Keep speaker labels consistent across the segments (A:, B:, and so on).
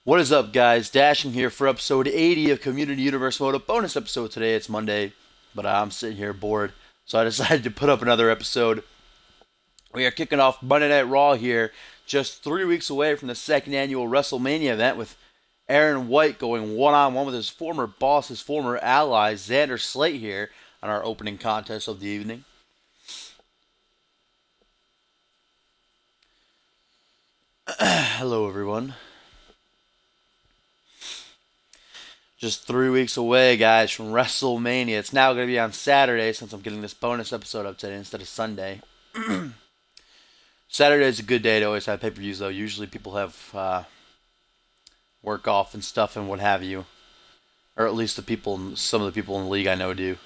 A: What is up, guys? Dashing here for episode 80 of Community Universe Mode, a bonus episode today. It's Monday, but I'm sitting here bored, so I decided to put up another episode. We are kicking off Monday Night Raw here, just 3 weeks away from the second annual WrestleMania event, with Aaron White going one-on-one with his former boss, his former ally, Xander Slate here on our opening contest of the evening. Hello, everyone. Just 3 weeks away, guys, from WrestleMania. It's now going to be on Saturday since I'm getting this bonus episode up today instead of Sunday. Saturday is a good day to always have pay-per-views, though. Usually people have work off and stuff and what have you. Or at least some of the people in the league I know do.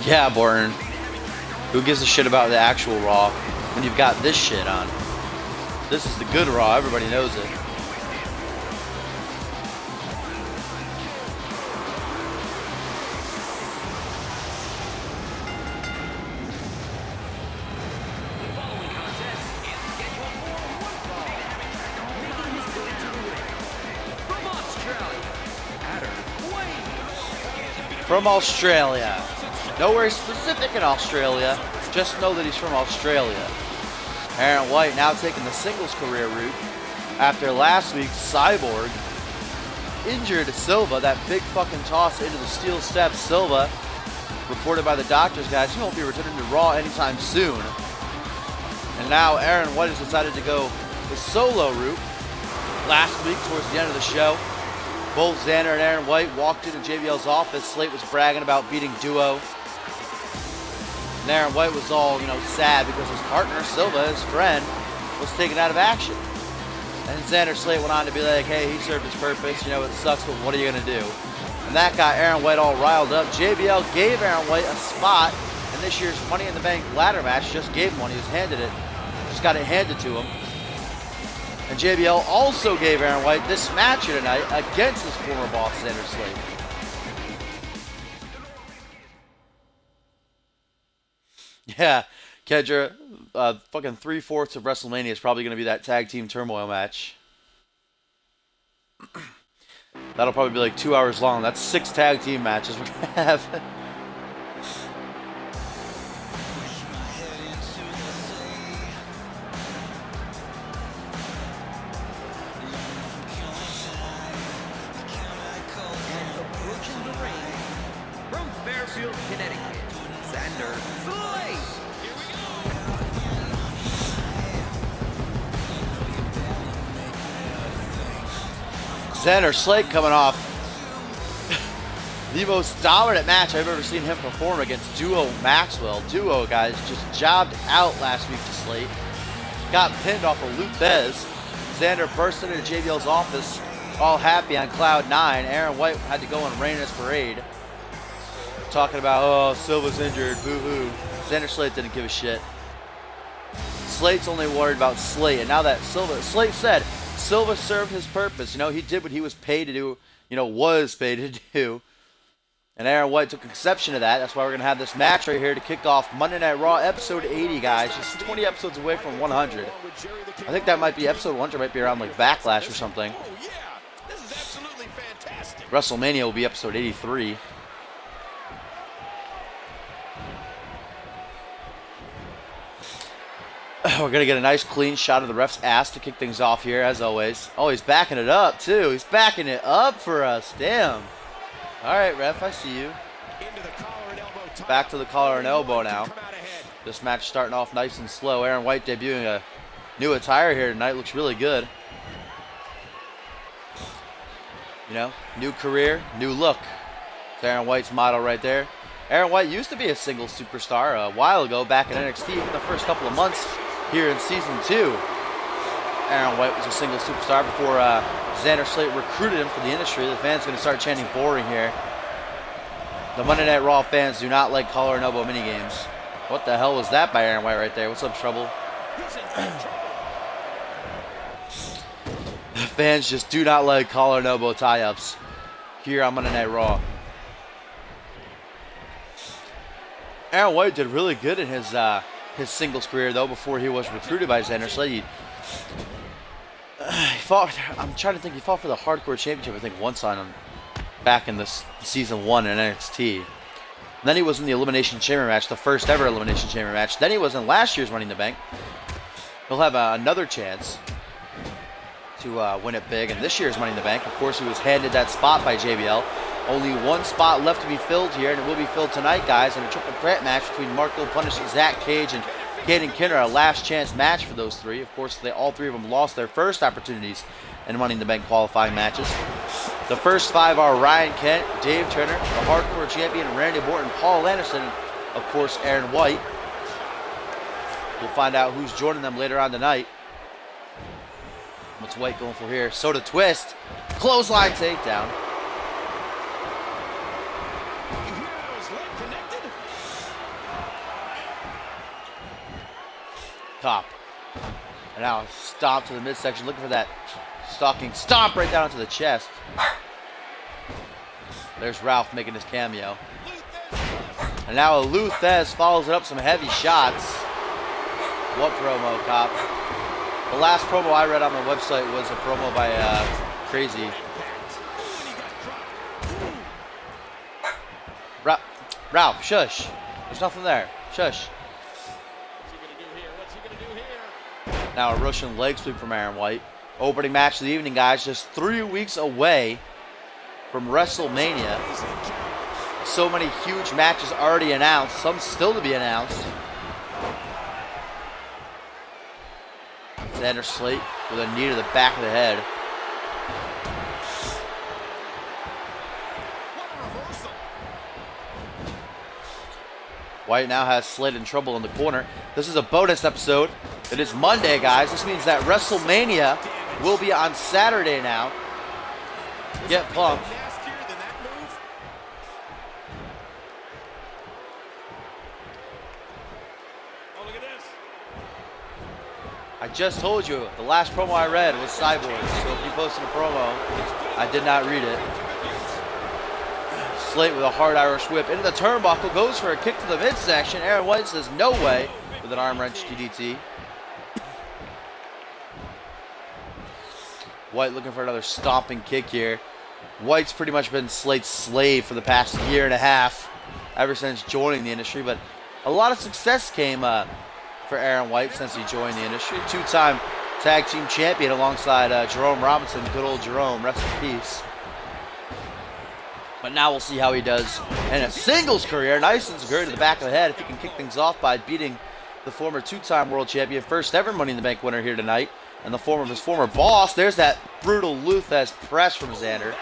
A: Yeah, Borton. Who gives a shit about the actual Raw when you've got this shit on? This is the good Raw. Everybody knows it. From Australia. Nowhere specific in Australia. Just know that he's from Australia. Aaron White now taking the singles career route after last week's Cyborg injured Silva. That big fucking toss into the steel steps. Silva, reported by the doctors, guys, he won't be returning to Raw anytime soon. And now Aaron White has decided to go the solo route. Last week, towards the end of the show, both Xander and Aaron White walked into JBL's office. Slate was bragging about beating Duo. And Aaron White was all, sad because his partner, Silva, his friend, was taken out of action. And Xander Slate went on to be like, hey, he served his purpose. It sucks, but what are you going to do? And that got Aaron White all riled up. JBL gave Aaron White a spot in this year's Money in the Bank ladder match. Just gave him one. He was handed it. Just got it handed to him. And JBL also gave Aaron White this match here tonight against his former boss, Xander Slate. Yeah, Kedra, fucking 3/4 of WrestleMania is probably going to be that tag team turmoil match. That'll probably be like 2 hours long. That's 6 tag team matches we're going to have.
B: Connecticut, Xander Slate.
A: Xander Slate coming off the most dominant match I've ever seen him perform against Duo Maxwell. Duo, guys, just jobbed out last week to Slate. Got pinned off of Luke Bez. Xander burst into JBL's office, all happy on cloud 9. Aaron White had to go and rain his parade. Talking about, oh, Silva's injured, boo-hoo. Xander Slate didn't give a shit. Slate's only worried about Slate, and now that Slate said Silva served his purpose. He did what he was paid to do, was paid to do. And Aaron White took exception to that. That's why we're going to have this match right here to kick off Monday Night Raw, episode 80, guys. Just 20 episodes away from 100. I think that might be episode 100, might be around like Backlash or something. WrestleMania will be episode 83. We're going to get a nice clean shot of the ref's ass to kick things off here, as always. Oh, he's backing it up, too. He's backing it up for us. Damn. All right, ref, I see you. Back to the collar and elbow now. This match starting off nice and slow. Aaron White debuting a new attire here tonight. Looks really good. New career, new look. It's Aaron White's motto right there. Aaron White used to be a single superstar a while ago, back in NXT in the first couple of months. Here in Season 2, Aaron White was a single superstar before Xander Slate recruited him for the industry. The fans are going to start chanting boring here. The Monday Night Raw fans do not like collar and elbow minigames. What the hell was that by Aaron White right there? What's up, Trouble? Fans just do not like collar and elbow tie-ups here on Monday Night Raw. Aaron White did really good in his singles career, though, before he was recruited by Xander Slade. He fought, I'm trying to think, he fought for the Hardcore Championship, I think, once on him back in this season 1 in NXT. And then he was in the Elimination Chamber match, the first ever Elimination Chamber match. Then he was in last year's Money in the Bank. He'll have another chance to win it big in this year's Money in the Bank. Of course, he was handed that spot by JBL. Only one spot left to be filled here, and it will be filled tonight, guys, in a triple threat match between Marco Punish, Zach Cage, and Caden Kinner, a last chance match for those three. Of course, all three of them lost their first opportunities in Money in the Bank qualifying matches. The first 5 are Ryan Kent, Dave Turner, the Hardcore Champion, Randy Orton, Paul Anderson, and of course, Aaron White. We'll find out who's joining them later on tonight. What's White going for here? Soda Twist, clothesline takedown. Top. And now stomp to the midsection, looking for that stalking stomp right down to the chest. There's Ralph making his cameo. And now Lou Thez follows it up some heavy shots. What promo, Cop? The last promo I read on the website was a promo by Crazy. Ralph, shush. There's nothing there. Shush. Now a Russian leg sweep from Aaron White. Opening match of the evening, guys. Just 3 weeks away from WrestleMania. So many huge matches already announced. Some still to be announced. Xander Slate with a knee to the back of the head. White now has Slade in trouble in the corner. This is a bonus episode. It is Monday, guys. This means that WrestleMania will be on Saturday now. Get pumped. I just told you, the last promo I read was Cyborg. So if you posted a promo, I did not read it. Slate with a hard Irish whip into the turnbuckle, goes for a kick to the midsection. Aaron White says no way with an arm wrench DDT. White looking for another stomping kick here. White's pretty much been Slate's slave for the past year and a half, ever since joining the industry. But a lot of success came for Aaron White since he joined the industry. 2-time tag team champion alongside Jerome Robinson. Good old Jerome, rest in peace. But now we'll see how he does in a singles career. Nice and secure to the back of the head. If he can kick things off by beating the former 2-time world champion, first ever Money in the Bank winner here tonight, and the form of his former boss. There's that brutal Lou Thez press from Xander.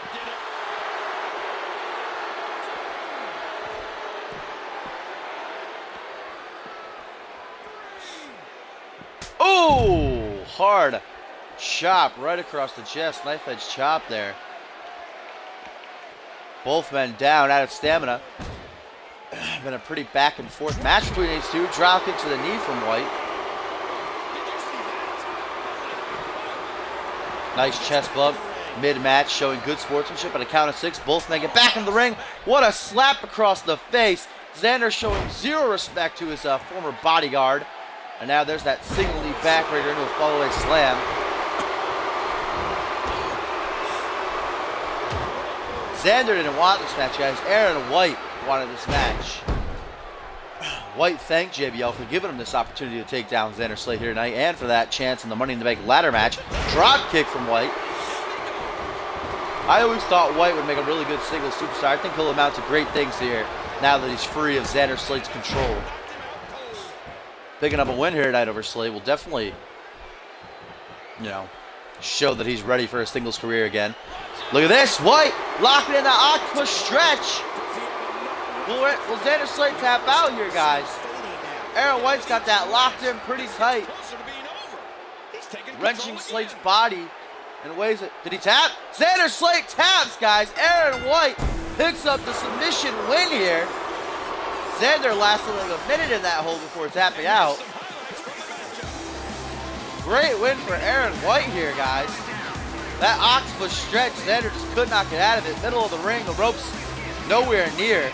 A: Oh, hard chop right across the chest. Knife edge chop there. Both men down, out of stamina. Been a pretty back and forth match between these two. Drop kick to the knee from White. Nice chest bump mid-match, showing good sportsmanship at a count of 6. Both men get back in the ring. What a slap across the face. Xander showing zero respect to his former bodyguard. And now there's that single knee backbreaker into a follow-away slam. Xander didn't want this match, guys. Aaron White wanted this match. White thanked JBL for giving him this opportunity to take down Xander Slate here tonight, and for that chance in the Money in the Bank ladder match. Drop kick from White. I always thought White would make a really good singles superstar. I think he'll amount to great things here now that he's free of Xander Slate's control. Picking up a win here tonight over Slate will definitely, show that he's ready for a singles career again. Look at this. White locking in the octopus stretch. Will Xander Slate tap out here, guys? Aaron White's got that locked in pretty tight. Wrenching Slate's body in ways that... Did he tap? Xander Slate taps, guys. Aaron White picks up the submission win here. Xander lasted like a minute in that hole before tapping out. Great win for Aaron White here, guys. That octopus stretch, Xander just could not get out of it. Middle of the ring, the ropes nowhere near.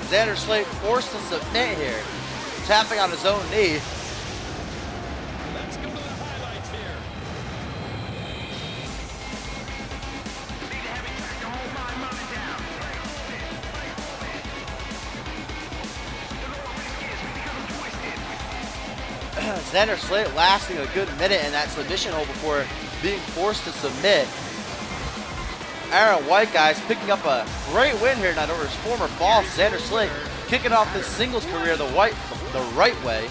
A: Xander Slate forced to submit here. Tapping on his own knee.
C: Let's go to the highlights here.
A: Xander Slate lasting a good minute in that submission hold before being forced to submit. Aaron White, guys, picking up a great win here tonight over his former boss, Xander Slate, kicking off his singles career the right way.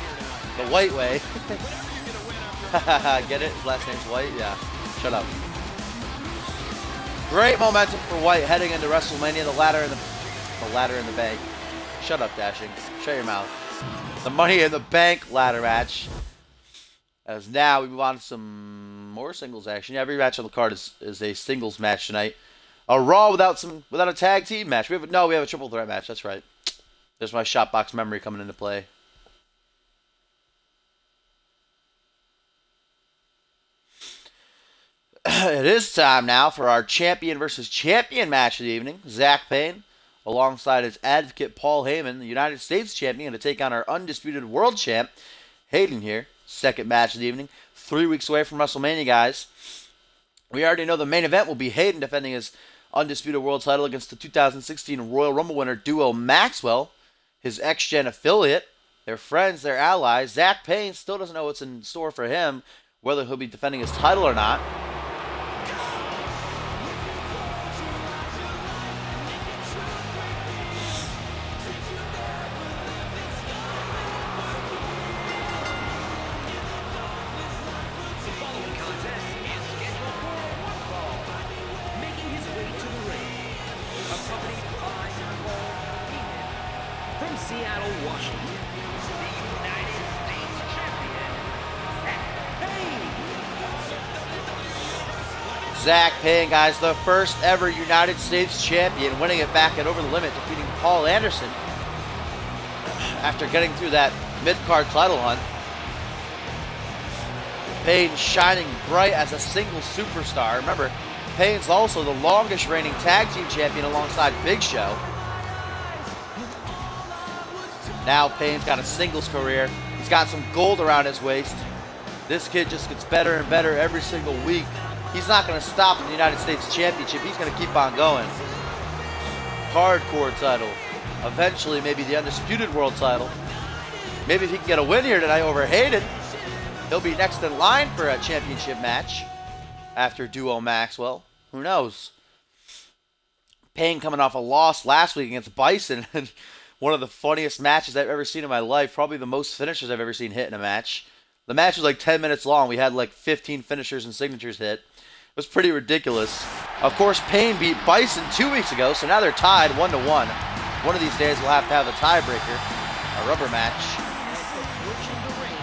A: The white way. Get it? His last name's White? Yeah. Shut up. Great momentum for White heading into WrestleMania. The ladder in the bank. Shut up, Dashing. Shut your mouth. The Money in the Bank ladder match. As now we move on to some more singles action. Yeah, every match on the card is a singles match tonight. A Raw without a tag team match. We have a triple threat match. That's right. There's my Shopbox memory coming into play. It is time now for our champion versus champion match of the evening. Zach Payne, alongside his advocate Paul Heyman, the United States champion, to take on our undisputed world champ, Hayden here. Second match of the evening. 3 weeks away from WrestleMania, guys. We already know the main event will be Hayden defending his undisputed world title against the 2016 Royal Rumble winner Duo Maxwell, his ex-gen affiliate. They're friends, they're allies. Zach Payne still doesn't know what's in store for him, whether he'll be defending his title or not.
B: Seattle, Washington, the United States champion, Zach Payne.
A: Zach Payne, guys, the first ever United States champion, winning it back at Over the Limit, defeating Paul Anderson after getting through that mid-card title hunt. Payne shining bright as a single superstar. Remember, Payne's also the longest reigning tag team champion alongside Big Show. Now Payne's got a singles career. He's got some gold around his waist. This kid just gets better and better every single week. He's not going to stop in the United States Championship. He's going to keep on going. Hardcore title. Eventually, maybe the undisputed world title. Maybe if he can get a win here tonight over Hayden, he'll be next in line for a championship match after Duo Maxwell. Who knows? Payne coming off a loss last week against Bison. One of the funniest matches I've ever seen in my life. Probably the most finishers I've ever seen hit in a match. The match was like 10 minutes long. We had like 15 finishers and signatures hit. It was pretty ridiculous. Of course, Payne beat Bison 2 weeks ago, so now they're tied 1-1. One of these days we'll have to have a tiebreaker, a rubber match.
B: Approaching the ring,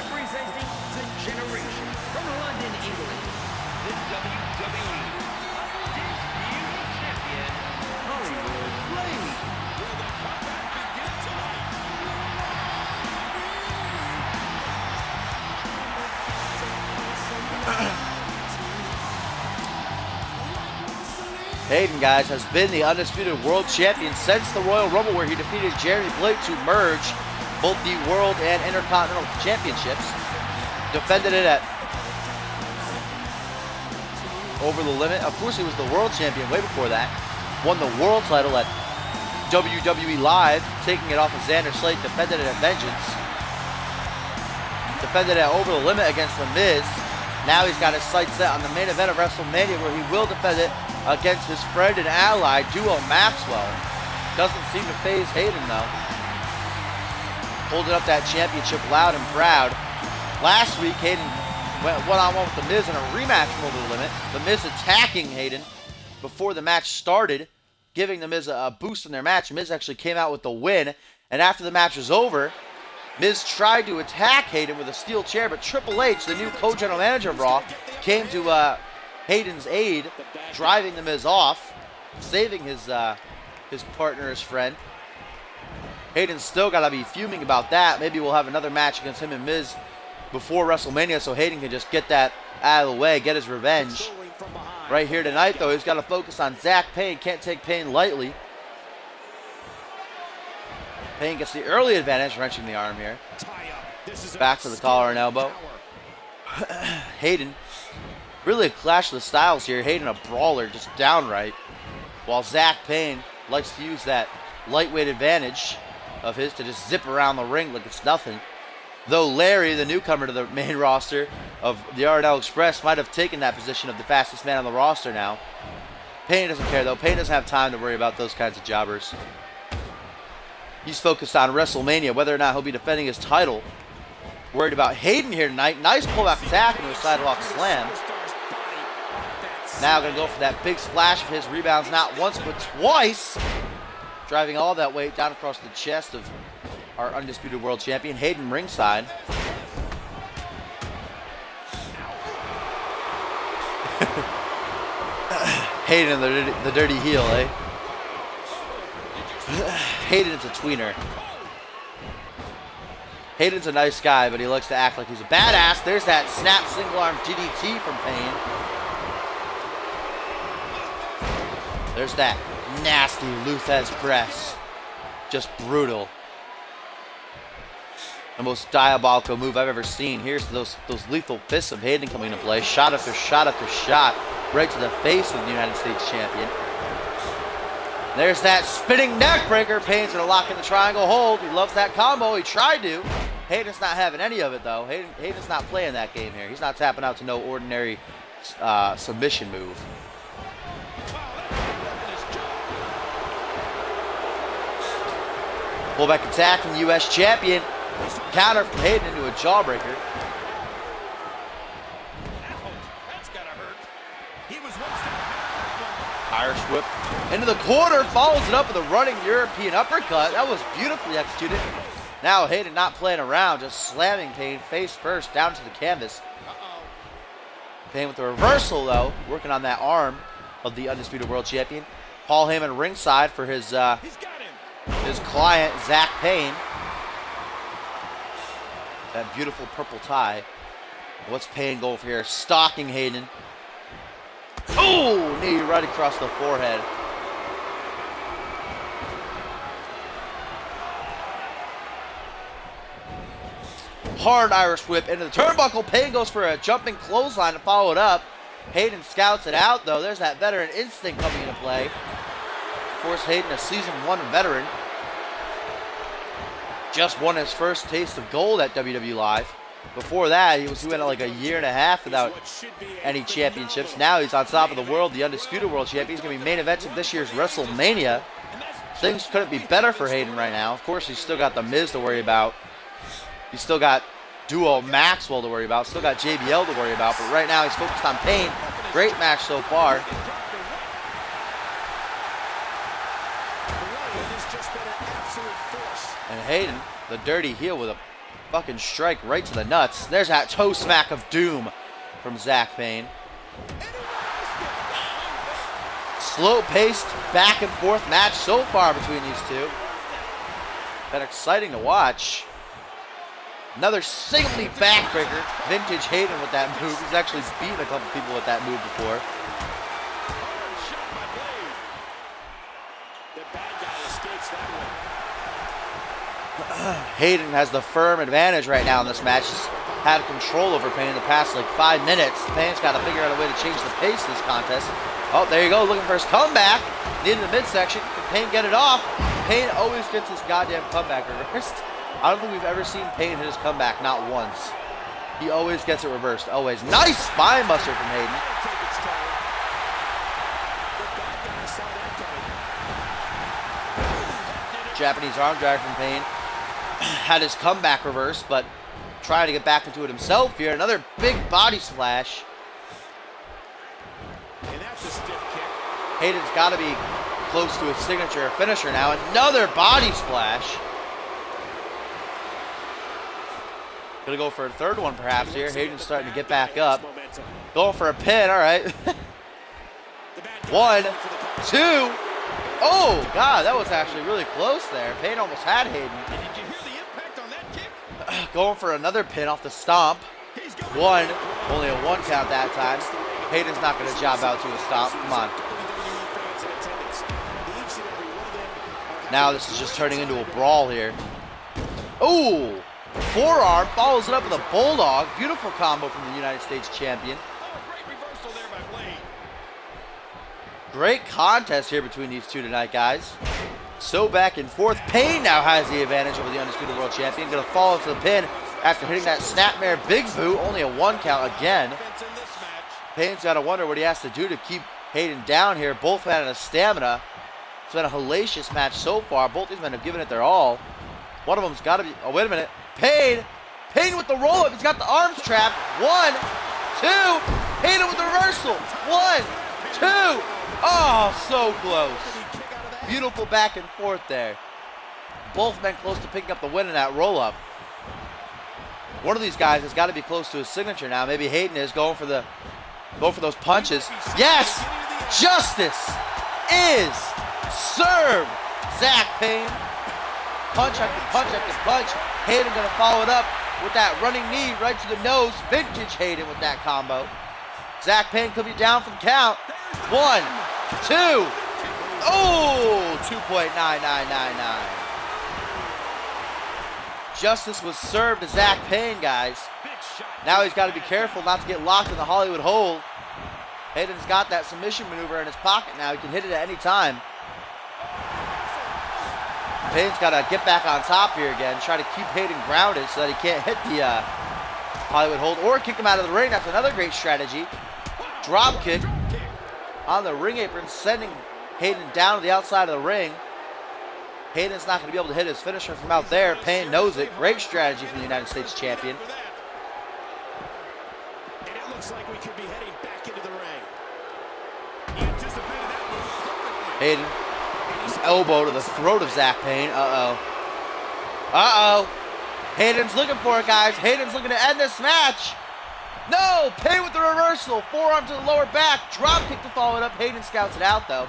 B: representing the generation from London, England, the WWE Undisputed Champion, Hollywood Blade.
A: Hayden, guys, has been the undisputed world champion since the Royal Rumble, where he defeated Jeremy Blake to merge both the world and intercontinental championships. Defended it at Over the Limit. Of course, he was the world champion way before that. Won the world title at WWE Live, taking it off of Xander Slate. Defended it at Vengeance. Defended it at Over the Limit against The Miz. Now he's got his sights set on the main event of WrestleMania, where he will defend it against his friend and ally, Duo Maxwell. Doesn't seem to faze Hayden, though. Holding up that championship loud and proud. Last week, Hayden went one-on-one with The Miz in a rematch from Over the Limit. The Miz attacking Hayden before the match started, giving The Miz a boost in their match. Miz actually came out with the win, and after the match was over, Miz tried to attack Hayden with a steel chair, but Triple H, the new co-general manager of Raw, came to Hayden's aid, driving The Miz off, saving his partner, his friend. Hayden's still got to be fuming about that. Maybe we'll have another match against him and Miz before WrestleMania, so Hayden can just get that out of the way, get his revenge. Right here tonight, though, he's got to focus on Zach Payne. Can't take Payne lightly. Payne gets the early advantage, wrenching the arm here.
C: Tie up. This is
A: Back to the collar and elbow. Hayden, really a clash of the styles here. Hayden a brawler, just downright. While Zach Payne likes to use that lightweight advantage of his to just zip around the ring like it's nothing. Though Larry, the newcomer to the main roster of the RNL Express, might have taken that position of the fastest man on the roster now. Payne doesn't care though. Payne doesn't have time to worry about those kinds of jobbers. He's focused on WrestleMania, whether or not he'll be defending his title. Worried about Hayden here tonight. Nice pullback attack into a sidewalk slam. Now going to go for that big splash of his rebounds, not once but twice. Driving all that weight down across the chest of our undisputed world champion, Hayden ringside. Hayden, the dirty heel, eh? Hayden's a tweener. Hayden's a nice guy, but he likes to act like he's a badass. There's that snap single arm DDT from Payne. There's that nasty Luthez press. Just brutal. The most diabolical move I've ever seen. Here's those lethal fists of Hayden coming into play. Shot after shot after shot. Right to the face of the United States champion. There's that spinning neck breaker. Payne's going to lock in the triangle hold. He loves that combo. He tried to. Hayden's not having any of it, though. Hayden's not playing that game here. He's not tapping out to no ordinary submission move. Pullback attack from the U.S. champion. Counter from Hayden into a jawbreaker.
C: That's gotta hurt. He was one step back.
A: Irish whip into the corner, follows it up with a running European uppercut. That was beautifully executed. Now Hayden not playing around, just slamming Payne face first down to the canvas. Payne with the reversal though, working on that arm of the undisputed world champion. Paul Heyman ringside for his
C: He's got him.
A: client Zach Payne. That beautiful purple tie. What's Payne going for here? Stalking Hayden. Oh, knee right across the forehead. Hard Irish whip into the turnbuckle. Payne goes for a jumping clothesline to follow it up. Hayden scouts it out though. There's that veteran instinct coming into play. Of course, Hayden, a season 1 veteran. Just won his first taste of gold at WWE Live. Before that, he went like a year and a half without any championships. Now he's on top of the world, the undisputed world champion. He's going to be main eventing this year's WrestleMania. Things couldn't be better for Hayden right now. Of course, he's still got The Miz to worry about. He's still got Duo Maxwell to worry about. Still got JBL to worry about. But right now, he's focused on Payne. Great match so far. And Hayden, the dirty heel with a fucking strike right to the nuts. There's that toe smack of doom from Zach Payne. Slow-paced, back and forth match so far between these two. Been exciting to watch. Another singly backbreaker. Vintage Hayden with that move. He's actually beaten a couple people with that move before. Hayden has the firm advantage right now in this match. He's had control over Payne in the past like 5 minutes. Payne's got to figure out a way to change the pace of this contest. Oh, there you go, looking for his comeback. Needed the midsection. Can Payne get it off? Payne always gets his goddamn comeback reversed. I don't think we've ever seen Payne hit his comeback, not once. He always gets it reversed, always. Nice spine buster from Hayden. Japanese arm drag from Payne. Had his comeback reversed, but trying to get back into it himself here. Another big body splash.
C: And that's a stiff kick.
A: Hayden's got to be close to his signature finisher now. Another body splash. Gonna go for a third one perhaps here. Hayden's starting to get back up. Going for a pin, all right. 1, 2. Oh, God, that was actually really close there. Payne almost had Hayden.
C: Did you hear the impact on that kick?
A: Going for another pin off the stomp. 1, only a 1 count that time. Hayden's not going to job out to a stomp. Come on. Now this is just turning into a brawl here. Ooh, forearm, follows it up with a bulldog. Beautiful combo from the United States champion.
C: Oh, great reversal there by Blade.
A: Great contest here between these two tonight, guys. So back and forth. Payne now has the advantage over the Undisputed World Champion. Going to fall into the pin after hitting that Snapmare Big Boot. Only a 1 count again.
C: Defense in this match.
A: Payne's got to wonder what he has to do to keep Hayden down here. Both men out of stamina. It's been a hellacious match so far. Both these men have given it their all. One of them's got to be... Oh, wait a minute. Payne with the roll-up. He's got the arms trapped. 1, 2. Hayden with the reversal. 1, 2. Oh, so close. Beautiful back and forth there. Both men close to picking up the win in that roll-up. One of these guys has got to be close to his signature now. Maybe Hayden is going for those punches. Yes! Justice is served. Zach Payne. Punch after punch after punch. Hayden going to follow it up with that running knee right to the nose. Vintage Hayden with that combo. Zach Payne could be down for the count. 1, 2. Oh, 2.9999. Justice was served to Zach Payne, guys. Now he's got to be careful not to get locked in the Hollywood hold. Hayden's got that submission maneuver in his pocket now. He can hit it at any time. Payne's got to get back on top here again. Try to keep Hayden grounded so that he can't hit the Hollywood hold or kick him out of the ring. That's another great strategy. Drop kick on the ring apron, sending Hayden down to the outside of the ring. Hayden's not going to be able to hit his finisher from out there. Payne knows it. Great strategy from the United States champion.
C: And it looks like we could be heading back into the ring. He anticipated that move perfectly.
A: Hayden, elbow to the throat of Zach Payne. Uh-oh. Hayden's looking for it, guys. Hayden's looking to end this match. No, Payne with the reversal. Forearm to the lower back. Drop kick to follow it up. Hayden scouts it out, though.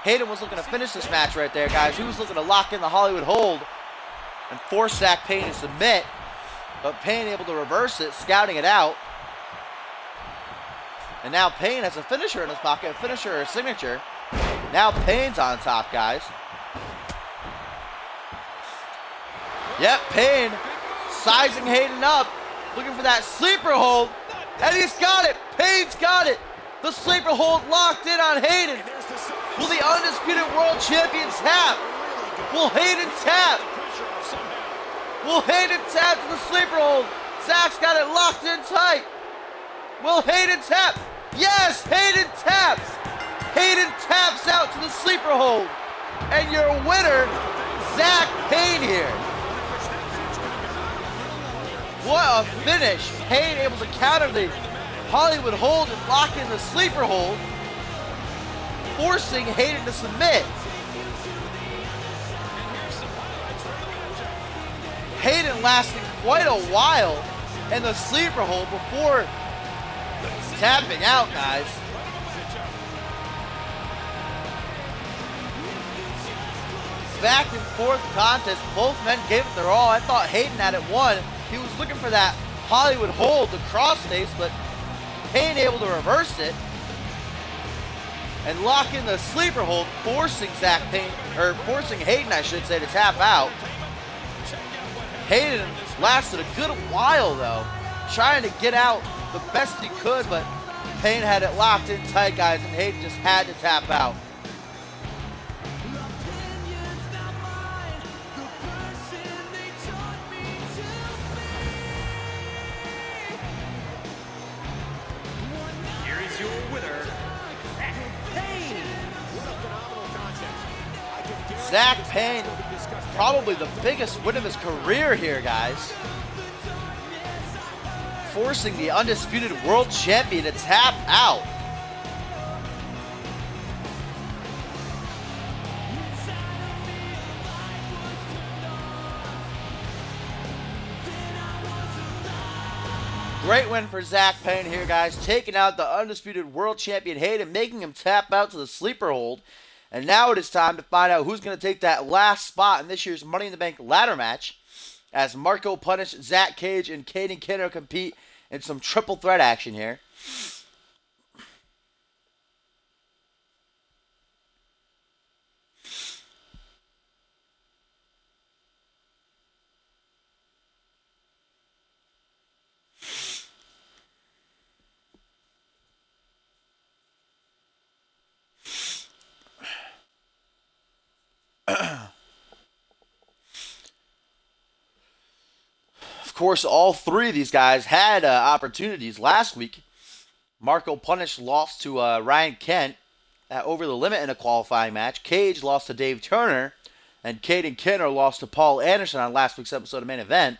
A: Hayden was looking to finish this match right there, guys. He was looking to lock in the Hollywood hold and force Zach Payne to submit. But Payne able to reverse it, scouting it out. And now Payne has a finisher in his pocket, a finisher or a signature. Now Payne's on top, guys. Yep, Payne sizing Hayden up, looking for that sleeper hold. And he's got it. Payne's got it. The sleeper hold locked in on Hayden. Will the Undisputed World Champion tap? Will Hayden tap? Will Hayden tap to the sleeper hold? Zach's got it locked in tight. Will Hayden tap? Yes, Hayden taps. Hayden taps out to the sleeper hold. And your winner, Zach Payne here. What a finish. Payne able to counter the Hollywood hold and lock in the sleeper hold, forcing Hayden to submit. Hayden lasting quite a while in the sleeper hold before tapping out, guys. Back and forth contest. Both men gave it their all. I thought Hayden had it won. He was looking for that Hollywood hold, the crossface, but Payne able to reverse it and lock in the sleeper hold, forcing Zach Payne, or forcing Hayden, I should say, to tap out. Hayden lasted a good while, though, trying to get out the best he could, but Payne had it locked in tight, guys, and Hayden just had to tap out.
B: Here is your winner, Zach Payne.
A: Zach Payne, probably the biggest win of his career here, guys. Forcing the Undisputed World Champion to tap out. Great win for Zach Payne here, guys. Taking out the Undisputed World Champion Hayden, making him tap out to the sleeper hold. And now it is time to find out who's going to take that last spot in this year's Money in the Bank ladder match, as Marco Punish, Zach Cage, and Caden Kenner compete in some triple threat action here. course, all three of these guys had opportunities last week. Marco Punish lost to Ryan Kent over the limit in a qualifying match. Cage lost to Dave Turner. And Caden Kinner lost to Paul Anderson on last week's episode of Main Event.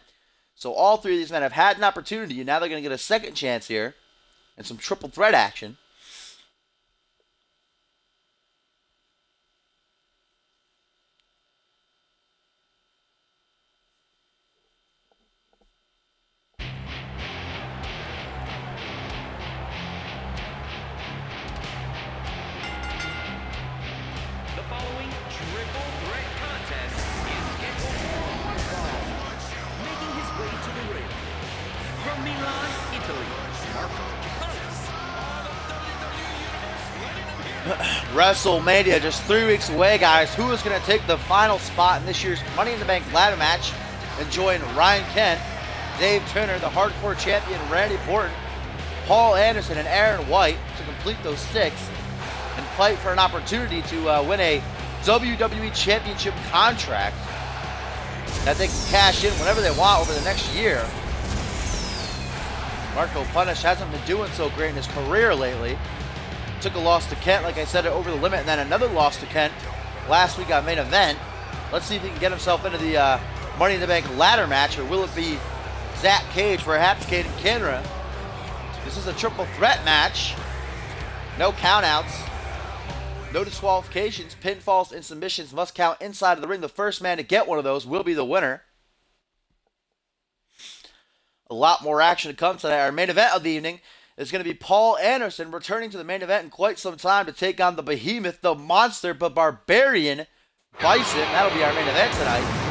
A: So all three of these men have had an opportunity, and now they're going to get a second chance here and some triple threat action.
B: The following triple threat contest is scheduled for one fall. Making his way to the ring. From Milan, Italy, Marco Punish.
A: WrestleMania just 3 weeks away, guys. Who is going to take the final spot in this year's Money in the Bank ladder match and join Ryan Kent, Dave Turner, the Hardcore Champion Randy Orton, Paul Anderson, and Aaron White to complete those 6 and fight for an opportunity to win a WWE Championship contract that they can cash in whenever they want over the next year. Marco Punish hasn't been doing so great in his career lately. Took a loss to Kent, like I said, over the limit, and then another loss to Kent last week on Main Event. Let's see if he can get himself into the Money in the Bank ladder match, or will it be Zach Cage, perhaps Caden Kinra? This is a triple threat match. No countouts. No disqualifications. Pinfalls and submissions must count inside of the ring. The first man to get one of those will be the winner. A lot more action to come tonight. Our main event of the evening is going to be Paul Anderson returning to the main event in quite some time to take on the behemoth, the monster, but barbarian Bison. That'll be our main event tonight.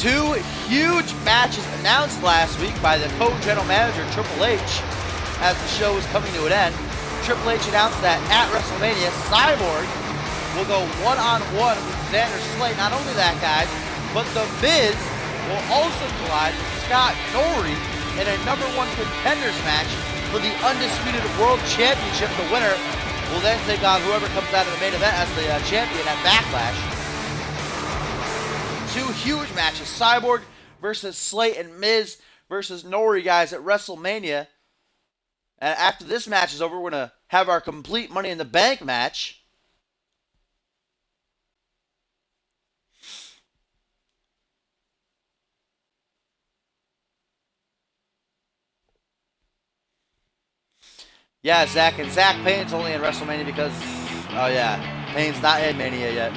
A: Two huge matches announced last week by the co-general manager Triple H as the show is coming to an end. Triple H announced that at WrestleMania, Cyborg will go one-on-one with Xander Slate. Not only that, guys, but The Miz will also collide with Scott Norrie in a #1 contenders match for the Undisputed World Championship. The winner will then take on whoever comes out of the main event as the champion at Backlash. Two huge matches, Cyborg versus Slate and Miz versus Norrie, guys, at WrestleMania. And after this match is over, we're going to have our complete Money in the Bank match. Yeah, Zach, and Zach Payne's only in WrestleMania because, oh yeah, Payne's not in Mania yet.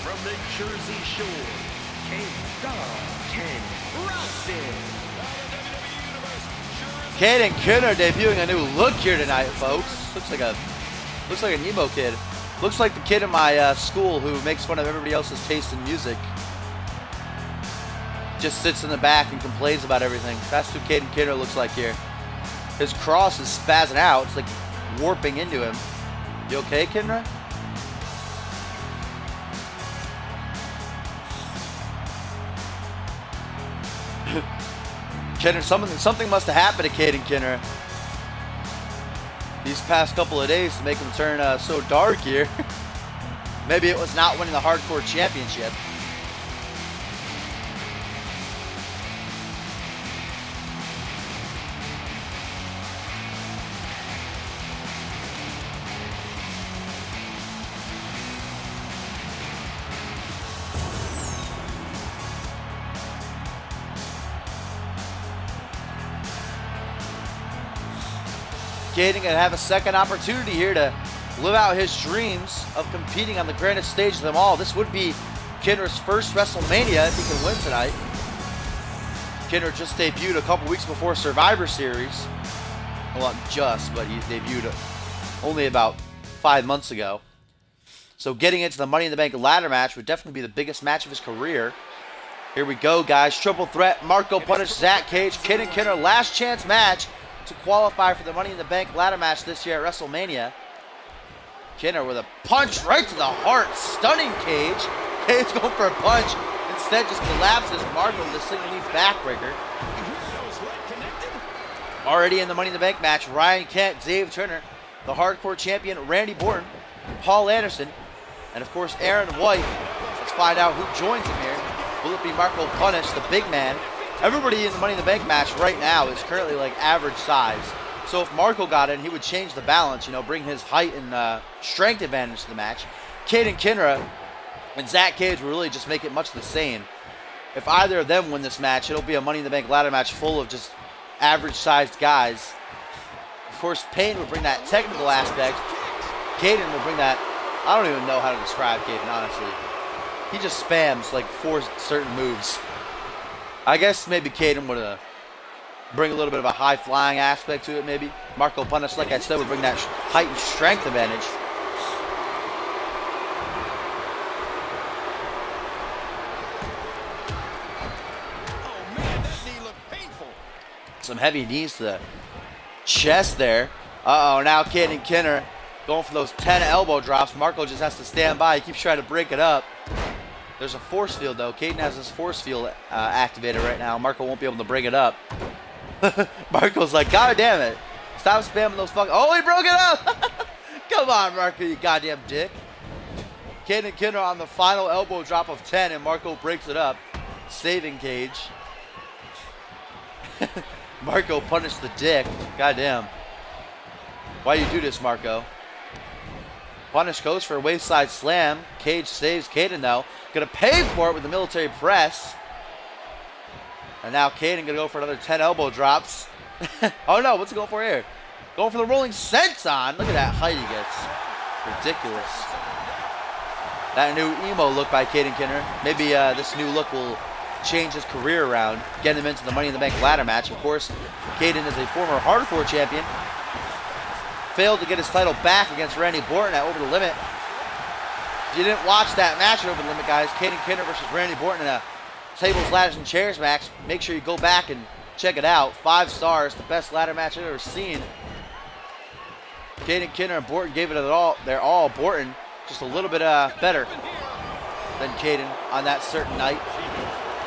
B: From the Jersey Shore, Ken Roston.
A: Caden Kinner debuting a new look here tonight, folks. Looks like a Nemo kid. Looks like the kid in my school who makes fun of everybody else's taste in music. Just sits in the back and complains about everything. That's who Caden Kinner looks like here. His cross is spazzing out. It's like warping into him. You okay, Kinra? Kinner, something must have happened to Caden Kinner these past couple of days to make him turn so dark here. Maybe it was not winning the Hardcore Championship. Caden going to have a second opportunity here to live out his dreams of competing on the grandest stage of them all. This would be Kinner's first WrestleMania if he can win tonight. Kinner just debuted a couple weeks before Survivor Series. Well, not just, but he debuted only about 5 months ago. So getting into the Money in the Bank ladder match would definitely be the biggest match of his career. Here we go, guys. Triple threat. Marco punished Zach Cage. Caden Kinner, last chance match to qualify for the Money in the Bank ladder match this year at WrestleMania. Kinner with a punch right to the heart. Stunning Cage. Cage going for a punch. Instead just collapses Marco with a single knee backbreaker. Already in the Money in the Bank match, Ryan Kent, Dave Turner, the Hardcore Champion, Randy Borton, Paul Anderson, and of course Aaron White. Let's find out who joins him here. Will it be Marco Punish, the big man? Everybody in the Money in the Bank match right now is currently like average size. So if Marco got in, he would change the balance, you know, bring his height and strength advantage to the match. Caden Kinra and Zach Cage will really just make it much the same. If either of them win this match, it'll be a Money in the Bank ladder match full of just average-sized guys. Of course, Payne would bring that technical aspect. Caden will bring that. I don't even know how to describe Caden, honestly. He just spams like 4 certain moves. I guess maybe Caden would bring a little bit of a high-flying aspect to it, maybe. Marco Punish, like I said, would bring that height and strength advantage.
C: Oh man, that knee looked painful.
A: Some heavy knees to the chest there. Uh-oh, now Caden Kinner going for those 10 elbow drops. Marco just has to stand by. He keeps trying to break it up. There's a force field, though. Caden has his force field activated right now. Marco won't be able to bring it up. Marco's like, God damn it. Stop spamming those fucking... Oh, he broke it up! Come on, Marco, you goddamn dick. Caden Kinner on the final elbow drop of 10, and Marco breaks it up, saving Cage. Marco punished the dick. Goddamn. Why you do this, Marco? Punish goes for a wayside slam. Cage saves Caden, though. Gonna pay for it with the military press. And now Caden gonna go for another 10 elbow drops. Oh no, what's he going for here? Going for the rolling senton. Look at that height he gets. Ridiculous. That new emo look by Caden Kinner. Maybe this new look will change his career around, get him into the Money in the Bank ladder match. Of course, Caden is a former hardcore champion. Failed to get his title back against Randy Borton at Over the Limit. If you didn't watch that match at Over the Limit, guys, Caden Kinner versus Randy Borton in a tables, ladders, and chairs match, make sure you go back and check it out. 5 stars, the best ladder match I've ever seen. Caden Kinner and Borton gave it their all. Borton just a little bit better than Caden on that certain night,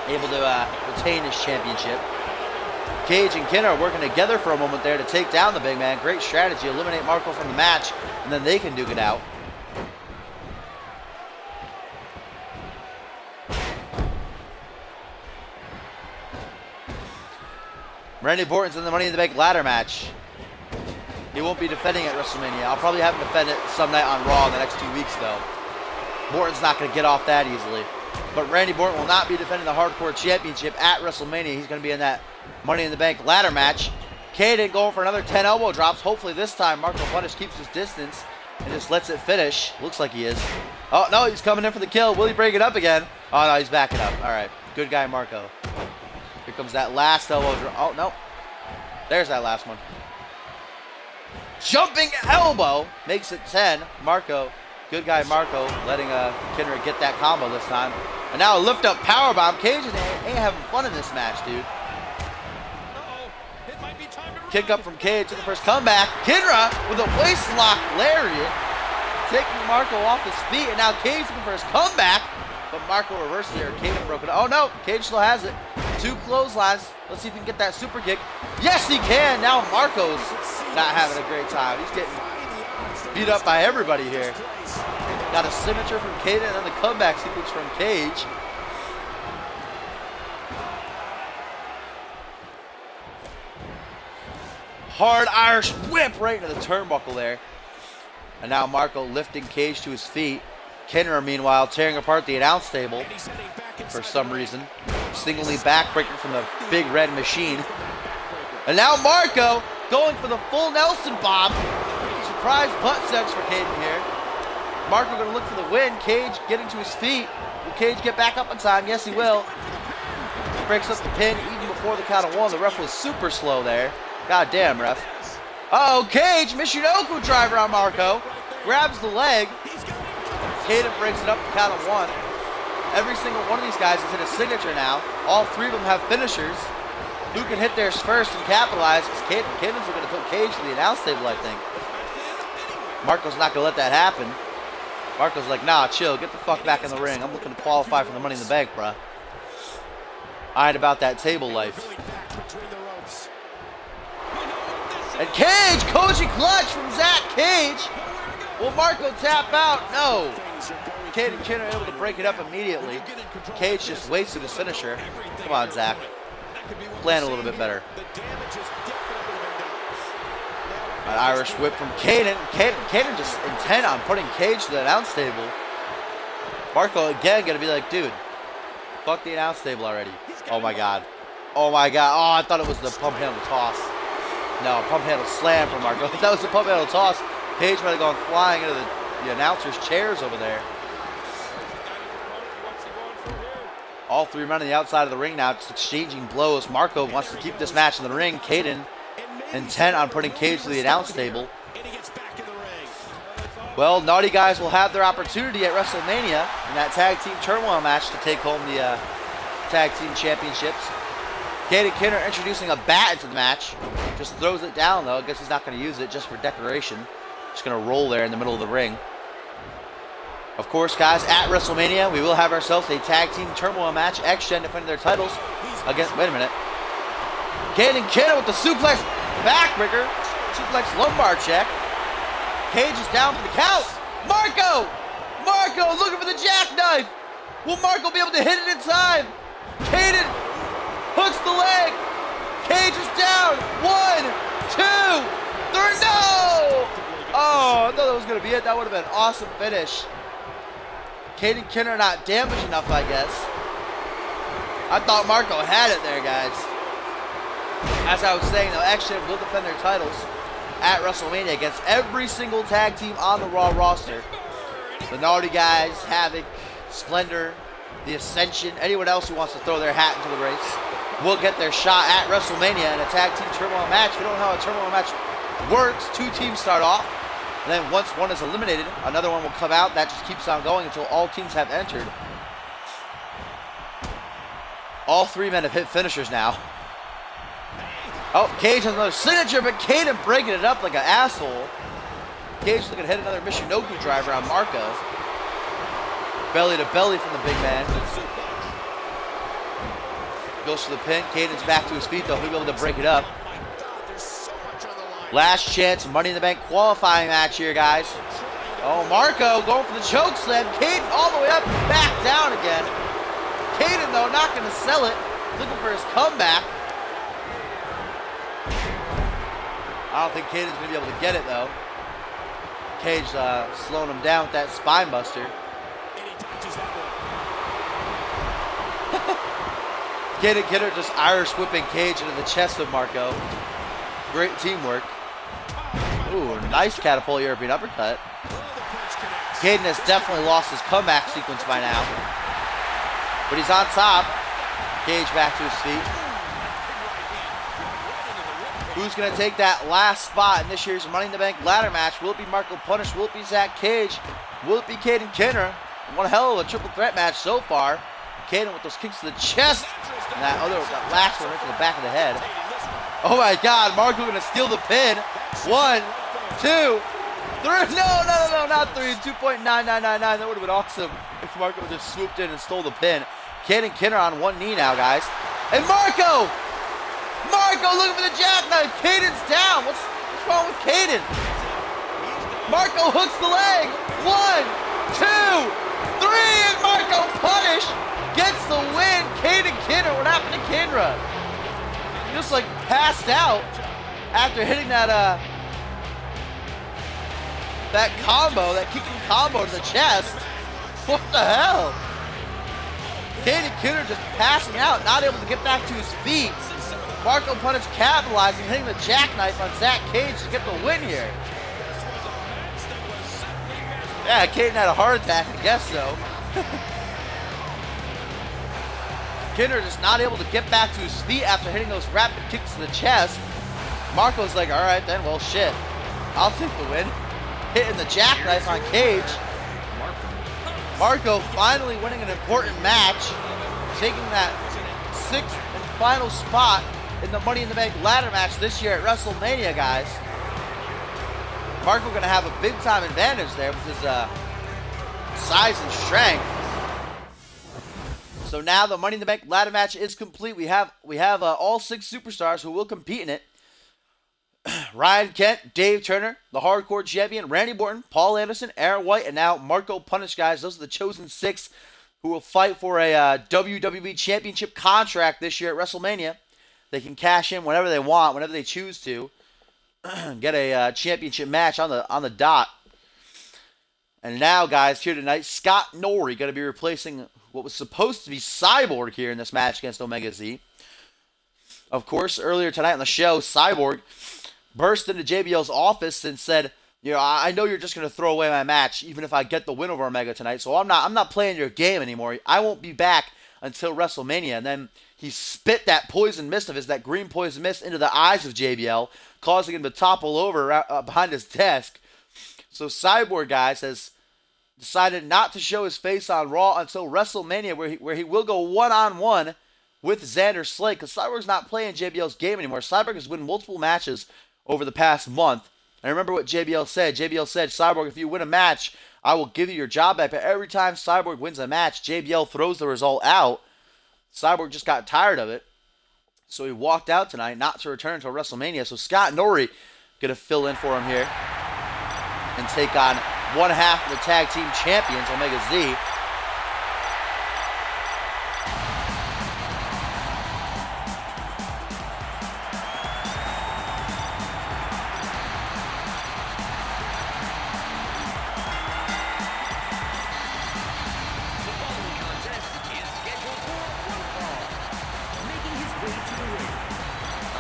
A: able to retain his championship. Cage and Kinner are working together for a moment there to take down the big man. Great strategy. Eliminate Marco from the match, and then they can duke it out. Randy Borton's in the Money in the Bank ladder match. He won't be defending at WrestleMania. I'll probably have him defend it some night on Raw in the next 2 weeks, though. Borton's not going to get off that easily. But Randy Borton will not be defending the Hardcore Championship at WrestleMania. He's going to be in that Money in the Bank ladder match. Caden going for another 10 elbow drops. Hopefully this time Marco Punish keeps his distance and just lets it finish. Looks like he is. Oh, no, he's coming in for the kill. Will he break it up again? Oh, no, he's backing up. All right. Good guy, Marco. Here comes that last elbow drop. Oh, no. There's that last one. Jumping elbow makes it 10. Marco, good guy Marco, letting Kinner get that combo this time. And now a lift up powerbomb. Cage ain't having fun in this match, dude. Kick up from Cage to the first comeback. Kinra with a waist lock lariat, taking Marco off his feet. And now Cage looking for his comeback, but Marco reversed there. Cage broke it. Oh no, Cage still has it. 2 clotheslines. Let's see if he can get that super kick. Yes, he can. Now Marco's not having a great time. He's getting beat up by everybody here. Got a signature from Caden and then the comeback sequence from Cage. Hard Irish whip right into the turnbuckle there. And now Marco lifting Cage to his feet. Kinner, meanwhile, tearing apart the announce table for some reason. Single knee backbreaker from the big red machine. And now Marco going for the full Nelson bomb. Surprise butt sex for Caden here. Marco going to look for the win. Cage getting to his feet. Will Cage get back up in time? Yes, he will. Breaks up the pin even before the count of 1. The ref was super slow there. God damn, ref. Uh-oh, Cage, Michinoku driver on Marco. Grabs the leg. Caden breaks it up to count of 1. Every single one of these guys has hit a signature now. All three of them have finishers. Who can hit theirs first and capitalize? Because Caden's going to put Cage to the announce table, I think. Marco's not going to let that happen. Marco's like, nah, chill. Get the fuck back in the ring. I'm looking to qualify for the Money in the Bank, bruh. I ain't about that table life. And Cage, Koji clutch from Zach Cage. Will Marco tap out? No. Caden Kinner able to break it up immediately. Cage just wasted his finisher. Come on, Zach. Plan a little bit better. An Irish whip from Caden. Caden just intent on putting Cage to the announce table. Marco again gonna be like, dude, fuck the announce table already. Oh my god. Oh my god. Oh, I thought it was the pump handle toss. No, pump handle slam from Marco. If that was the pump handle toss, Cage might have gone flying into the announcers' chairs over there. All three men on the outside of the ring now, just exchanging blows. Marco wants to keep this match in the ring. Caden intent on putting Cage to the announce table. Well, Naughty Guys will have their opportunity at WrestleMania in that tag team turmoil match to take home the tag team championships. Caden Kinner introducing a bat into the match. Just throws it down though. I guess he's not going to use it just for decoration. Just going to roll there in the middle of the ring. Of course, guys, at WrestleMania, we will have ourselves a tag team turmoil match. X-Gen defending their titles against, wait a minute. Caden Kinner with the suplex backbreaker. Suplex lumbar check. Cage is down for the count. Marco looking for the jackknife. Will Marco be able to hit it in time? Caden hooks the leg. Cage is down. 1, 2, 3, no! Oh, I thought that was going to be it. That would have been an awesome finish. Caden Kinner not damaged enough, I guess. I thought Marco had it there, guys. As I was saying, though, X-Gen will defend their titles at WrestleMania against every single tag team on the Raw roster. The Naughty Guys, Havoc, Splendor, The Ascension, anyone else who wants to throw their hat into the race will get their shot at WrestleMania in a tag team turmoil match. If you don't know how a turmoil match works, 2 teams start off. And then once one is eliminated, another one will come out. That just keeps on going until all teams have entered. All 3 men have hit finishers now. Oh, Cage has another signature, but Caden breaking it up like an asshole. Cage looking to hit another Michinoku driver on Marco. Belly to belly from the big man. Goes to the pin. Caden's back to his feet, though. He'll be able to break it up. Last chance, Money in the Bank qualifying match here, guys. Oh, Marco going for the choke slam. Caden all the way up, back down again. Caden, though, not going to sell it. Looking for his comeback. I don't think Caden's going to be able to get it, though. Cage slowing him down with that spine buster. Caden Kinner just Irish whipping Cage into the chest of Marco. Great teamwork. Ooh, nice catapult European uppercut. Caden has definitely lost his comeback sequence by now. But he's on top. Cage back to his feet. Who's going to take that last spot in this year's Money in the Bank ladder match? Will it be Marco Punish? Will it be Zach Cage? Will it be Caden Kinner? One hell of a triple threat match so far. Caden with those kicks to the chest. And that last one right to the back of the head. Oh my God, Marco going to steal the pin. 1, 2, 3. No, not 3. 2.9999. That would have been awesome if Marco just swooped in and stole the pin. Caden Kinner on one knee now, guys. And Marco looking for the jackknife. Caden's down. What's wrong with Caden? Marco hooks the leg. 1, 2, 3. And Marco Punish gets the win. Caden Kinner. What happened to Kinra? Just like passed out after hitting that combo, that kicking combo to the chest. What the hell? Caden Kinner just passing out, not able to get back to his feet. Marco Punish capitalizing, hitting the jackknife on Zach Cage to get the win here. Yeah, Caden had a heart attack, I guess so. Kinner just not able to get back to his feet after hitting those rapid kicks to the chest. Marco's like, all right then, well shit. I'll take the win. Hitting the jackknife on Cage. Marco finally winning an important match, taking that 6th and final spot in the Money in the Bank ladder match this year at WrestleMania, guys. Marco going to have a big time advantage there with his size and strength. So now the Money in the Bank ladder match is complete. We have all 6 superstars who will compete in it. Ryan Kent, Dave Turner, the Hardcore Champion, Randy Orton, Paul Anderson, Aaron White, and now Marco Punish, guys. Those are the chosen 6 who will fight for a WWE Championship contract this year at WrestleMania. They can cash in whenever they want, whenever they choose to. Get a championship match on the dot. And now, guys, here tonight, Scott Norrie going to be replacing what was supposed to be Cyborg here in this match against Omega Z. Of course, earlier tonight on the show, Cyborg burst into JBL's office and said, you know, I know you're just going to throw away my match even if I get the win over Omega tonight, so I'm not playing your game anymore. I won't be back until WrestleMania. And then he spit that poison mist of his, that green poison mist, into the eyes of JBL, causing him to topple over behind his desk. So Cyborg, guys, has decided not to show his face on Raw until WrestleMania, where he will go one-on-one with Xander Slate, because Cyborg's not playing JBL's game anymore. Cyborg has won multiple matches over the past month. And remember what JBL said. JBL said, Cyborg, if you win a match, I will give you your job back. But every time Cyborg wins a match, JBL throws the result out. Cyborg just got tired of it. So he walked out tonight, not to return until WrestleMania. So Scott Norrie going to fill in for him here and take on one half of the tag team champions, Omega Z.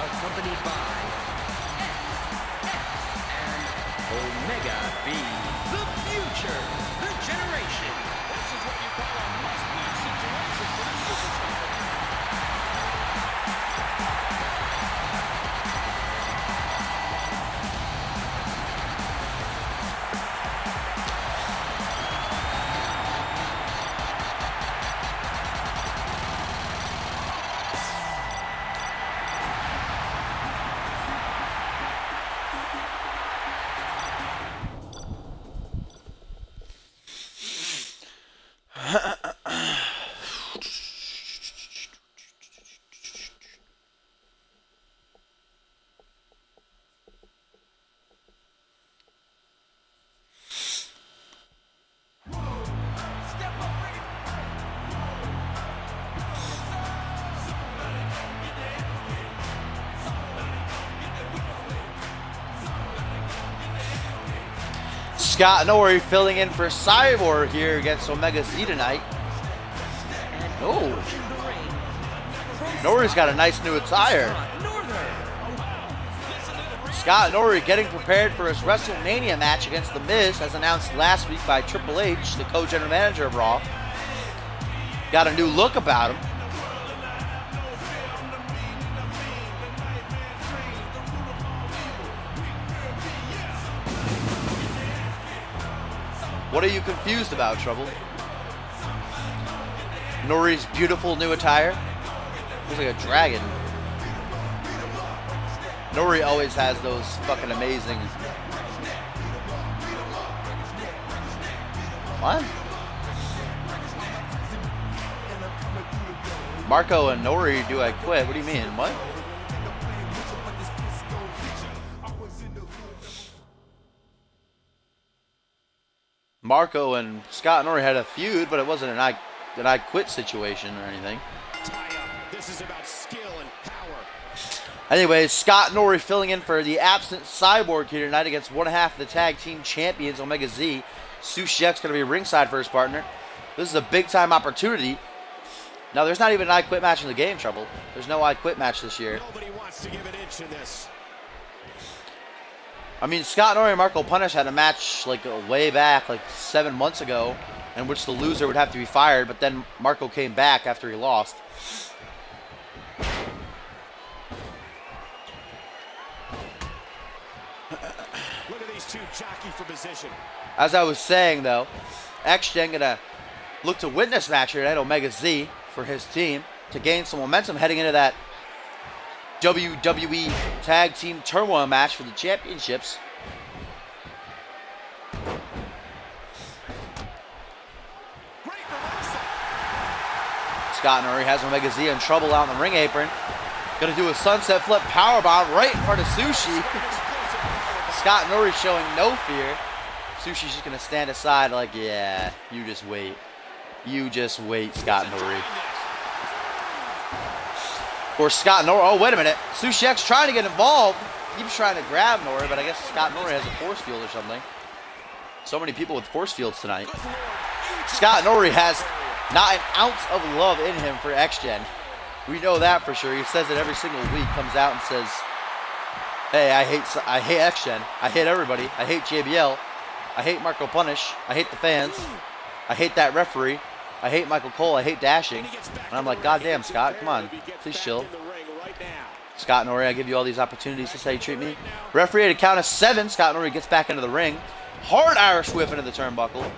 B: Accompanied by and Omega B, the future, the generation.
C: This is what you call a must-win situation for the superstar.
A: Scott Norrie filling in for Cyborg here against Omega Z tonight. Oh, Norrie's got a nice new attire. Scott Norrie getting prepared for his WrestleMania match against The Miz, as announced last week by Triple H, the co-general manager of Raw. Got a new look about him. What are you confused about, Trouble? Norrie's beautiful new attire? Looks like a dragon. Norrie always has those fucking amazing... What? Marco and Norrie, do I quit? What do you mean? What? Marco and Scott Norrie had a feud, but it wasn't an I quit situation or anything.
C: This is about skill and power.
A: Anyways, Scott Norrie filling in for the absent Cyborg here tonight against one half of the tag team champions, Omega Z. Sushi X going to be ringside for his partner. This is a big time opportunity. Now, there's not even an I quit match in the game, Trouble. There's no I quit match this year.
C: Nobody wants to give an inch in this.
A: I mean, Scott Norrie and Marco Punish had a match like way back, like 7 months ago, in which the loser would have to be fired, but then Marco came back after he lost.
C: Look at these two jockey for position.
A: As I was saying, though, X-Gen gonna look to win this match here at Omega Z for his team to gain some momentum heading into that WWE Tag Team Turmoil match for the championships. Scott Norrie has Omega Z in trouble out in the ring apron. Gonna do a sunset flip powerbomb right in front of Sushi. Scott Norrie showing no fear. Sushi's just gonna stand aside like, yeah, you just wait. You just wait, Scott Norrie. Of course, Scott Norrie, oh, wait a minute. Sushi X trying to get involved. Keeps trying to grab Norrie, but I guess Scott Norrie has a force field or something. So many people with force fields tonight. Scott Norrie has not an ounce of love in him for X-Gen. We know that for sure. He says it every single week. Comes out and says, hey, I hate X-Gen. I hate everybody. I hate JBL. I hate Marco Punish. I hate the fans. I hate that referee. I hate Michael Cole. I hate dashing. And I'm like, God damn, Scott, come on. Please chill. Scott Norrie, I give you all these opportunities. This is how you treat me. Referee at a count of 7. Scott Norrie gets back into the ring. Hard Irish whip into the turnbuckle.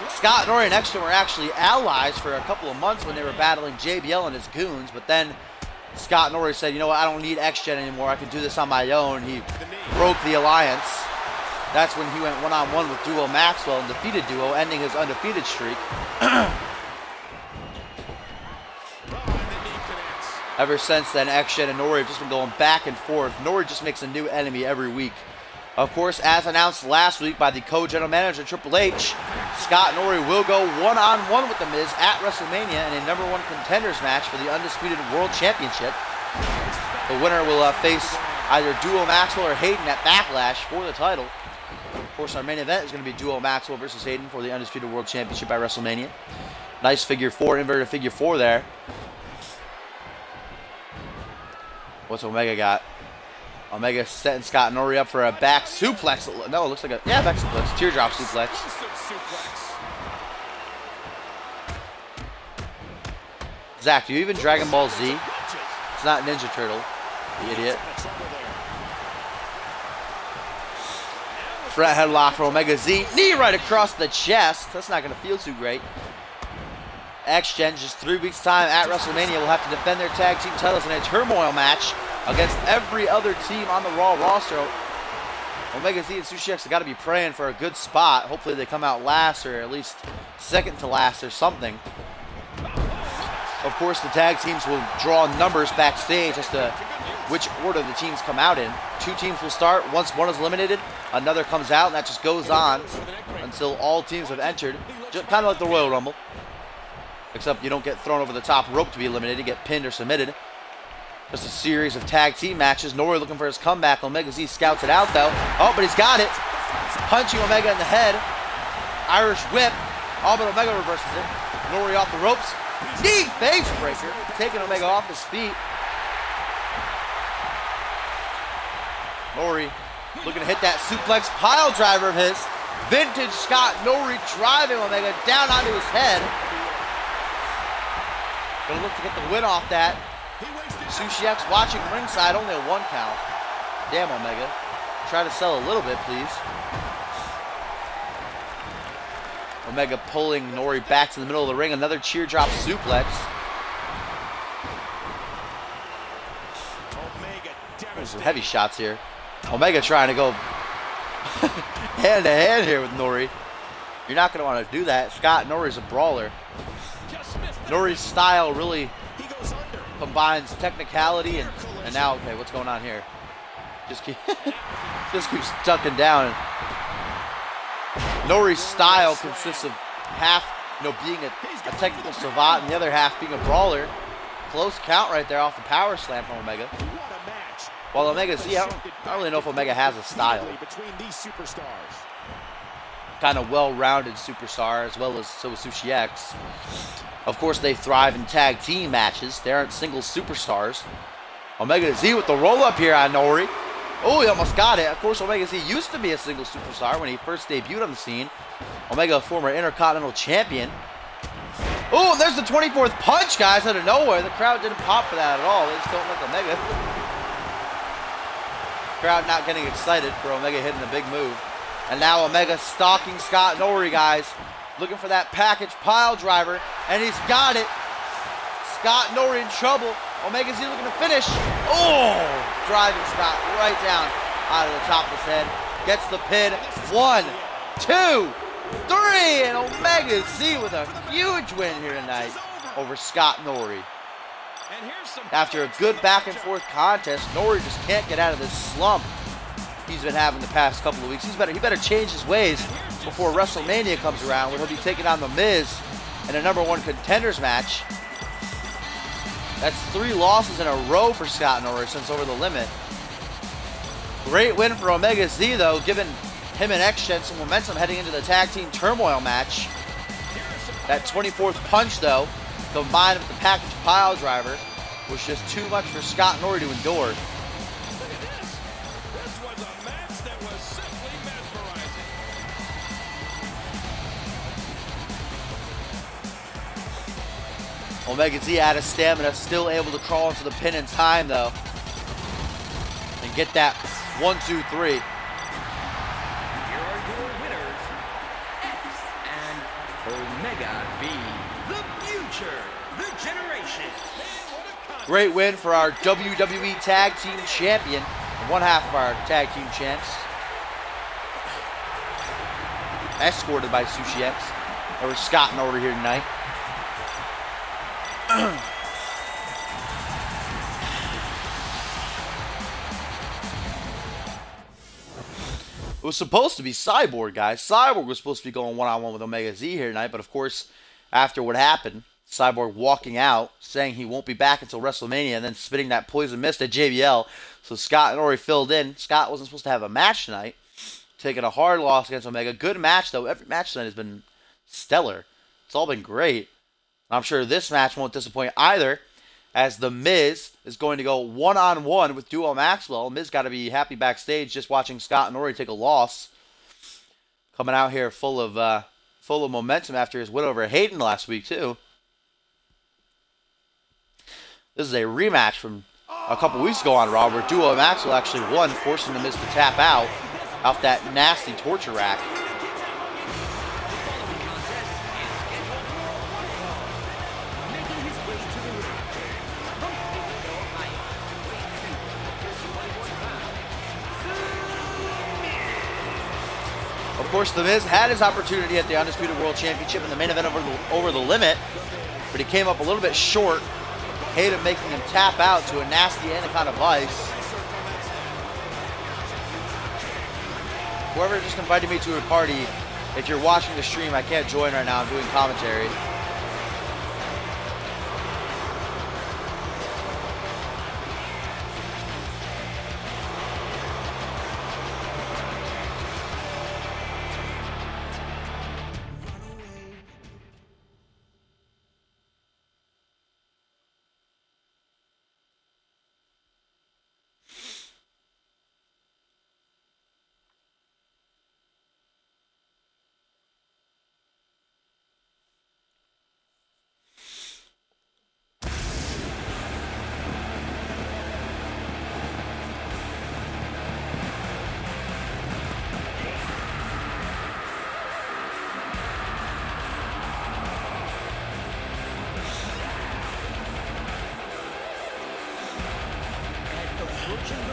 A: Scott Norrie and X-Gen were actually allies for a couple of months when they were battling JBL and his goons. But then Scott Norrie said, you know what, I don't need X-Gen anymore. I can do this on my own. He broke the alliance. That's when he went one-on-one with Duo Maxwell and defeated Duo, ending his undefeated streak. Ever since then, X-Gen and Norrie have just been going back and forth. Norrie just makes a new enemy every week. Of course, as announced last week by the co-general manager Triple H, Scott Norrie will go one-on-one with The Miz at WrestleMania in a #1 contenders match for the Undisputed World Championship. The winner will face either Duo Maxwell or Hayden at Backlash for the title. Of course, our main event is going to be Duo Maxwell versus Hayden for the Undisputed World Championship at WrestleMania. Nice figure 4, inverted figure 4 there. What's Omega got? Omega setting Scott Norrie up for a back suplex. No, it looks like a, yeah, back suplex. Teardrop suplex. Zach, do you even Dragon Ball Z? It's not Ninja Turtle, you idiot. Front headlock for Omega Z. Knee right across the chest. That's not going to feel too great. X-Gen, just 3 weeks' time at WrestleMania, will have to defend their tag team titles in a turmoil match against every other team on the Raw roster. Omega Z and Sushi X have got to be praying for a good spot. Hopefully they come out last or at least second to last or something. Of course, the tag teams will draw numbers backstage as to which order the teams come out in. 2 teams will start. Once one is eliminated, another comes out, and that just goes on until all teams have entered. Just kind of like the Royal Rumble. Except you don't get thrown over the top rope to be eliminated. You get pinned or submitted. Just a series of tag team matches. Norrie looking for his comeback. Omega Z scouts it out, though. Oh, but he's got it. Punching Omega in the head. Irish whip. Oh, but Omega reverses it. Norrie off the ropes. Knee face breaker. Taking Omega off his feet. Norrie looking to hit that suplex pile driver of his. Vintage Scott Norrie driving Omega down onto his head. Gonna look to get the win off that. Sushi X watching ringside, only a 1 count. Damn, Omega. Try to sell a little bit, please. Omega pulling Norrie back to the middle of the ring. Another teardrop suplex. There's some heavy shots here. Omega trying to go hand to hand here with Norrie. You're not going to want to do that. Scott Norrie's a brawler. Norrie's style really combines technicality and now, okay, what's going on here? Just keeps ducking down. Norrie's style consists of half, being a technical savant and the other half being a brawler. Close count right there off the power slam from Omega. While Omega Z, I don't really know if Omega has a style. Kind of well-rounded superstar, as well as so is Sushi X. Of course, they thrive in tag team matches. They aren't single superstars. Omega Z with the roll-up here on Norrie. Oh, he almost got it. Of course, Omega Z used to be a single superstar when he first debuted on the scene. Omega, a former Intercontinental Champion. Oh, there's the 24th punch, guys, out of nowhere. The crowd didn't pop for that at all. They just don't like Omega. Crowd not getting excited for Omega hitting a big move. And now Omega stalking Scott Norrie, guys. looking for that package pile driver, and he's got it. Scott Norrie in trouble. Omega Z looking to finish. Oh, driving Scott right down out of the top of his head. Gets the pin. 1, 2, 3, and Omega Z with a huge win here tonight over Scott Norrie. After a good back and forth contest, Norrie just can't get out of this slump he's been having the past couple of weeks. He better change his ways before WrestleMania comes around, where he'll be taking on The Miz in a #1 contenders match. That's 3 losses in a row for Scott Norrie since Over the Limit. Great win for Omega Z, though, giving him and X-Gen some momentum heading into the Tag Team Turmoil match. That 24th punch, though, combined with the package pile driver, was just too much for Scott Norrie to endure.
C: This was a match that was simply mesmerizing.
A: Omega Z out of stamina, still able to crawl into the pin in time, though, and get that 1, 2, 3.
B: Here are your winners, X and Omega B. The future, the generation.
A: Great win for our WWE Tag Team Champion, one half of our Tag Team Champs. Escorted by Sushi X over Scott Norrie here tonight. It was supposed to be Cyborg, guys. Cyborg was supposed to be going one-on-one with Omega Z here tonight, but of course, after what happened, Cyborg walking out, saying he won't be back until WrestleMania, and then spitting that poison mist at JBL. So Scott Norrie filled in. Scott wasn't supposed to have a match tonight, taking a hard loss against Omega. Good match, though. Every match tonight has been stellar. It's all been great. I'm sure this match won't disappoint either, as The Miz is going to go one-on-one with Duo Maxwell. Miz got to be happy backstage just watching Scott Norrie take a loss. Coming out here full of momentum after his win over Hayden last week, too. This is a rematch from a couple weeks ago on Raw, where Duo Maxwell actually won, forcing The Miz to tap out off that nasty torture rack. Of course, The Miz had his opportunity at the Undisputed World Championship in the main event over the limit, but he came up a little bit short. Hayden making him tap out to a nasty Anaconda Vice. Whoever just invited me to a party, if you're watching the stream, I can't join right now. I'm doing commentary.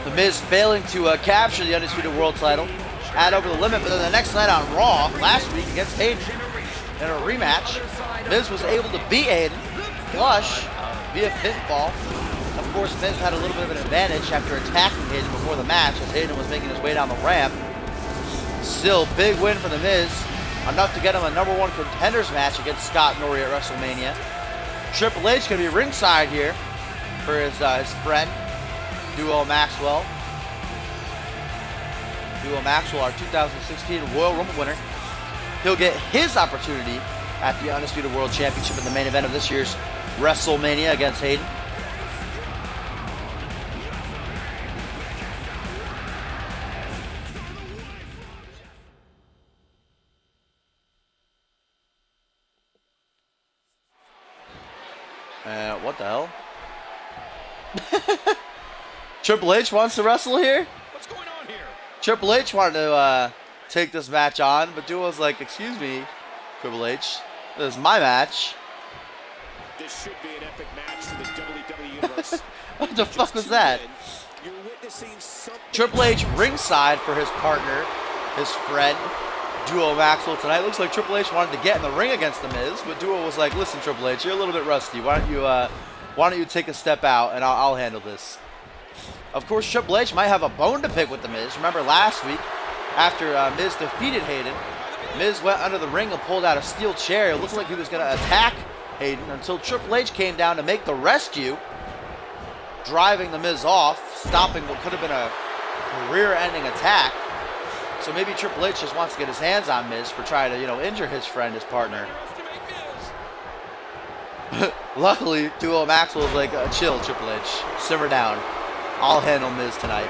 A: The Miz failing to capture the Undisputed World title at Over the Limit, but then the next night on Raw, last week against Hayden, in a rematch, Miz was able to beat Hayden, flush, via pinfall. Of course, Miz had a little bit of an advantage after attacking Hayden before the match, as Hayden was making his way down the ramp. Still, big win for The Miz, enough to get him a #1 contenders match against Scott Norrie at WrestleMania. Triple H going to be ringside here for his friend, Duo Maxwell. Duo Maxwell, our 2016 Royal Rumble winner. He'll get his opportunity at the Undisputed World Championship in the main event of this year's WrestleMania against Hayden. What the hell? Triple H wants to wrestle here?
C: What's going on here?
A: Triple H wanted to take this match on, but Duo's like, excuse me, Triple H. This is my match.
C: This should be an epic match for the WWE Universe.
A: What the fuck was that?
C: You're witnessing something.
A: Triple H ringside for his partner, his friend, Duo Maxwell tonight. Looks like Triple H wanted to get in the ring against The Miz, but Duo was like, "Listen, Triple H, you're a little bit rusty. Why don't you take a step out and I'll handle this." Of course, Triple H might have a bone to pick with The Miz. Remember last week, after Miz defeated Hayden, Miz went under the ring and pulled out a steel chair. It looked like he was going to attack Hayden until Triple H came down to make the rescue, driving The Miz off, stopping what could have been a career-ending attack. So maybe Triple H just wants to get his hands on Miz for trying to, injure his friend, his partner. Luckily, Duo Maxwell's like, chill, Triple H. Simmer down. I'll handle Miz tonight.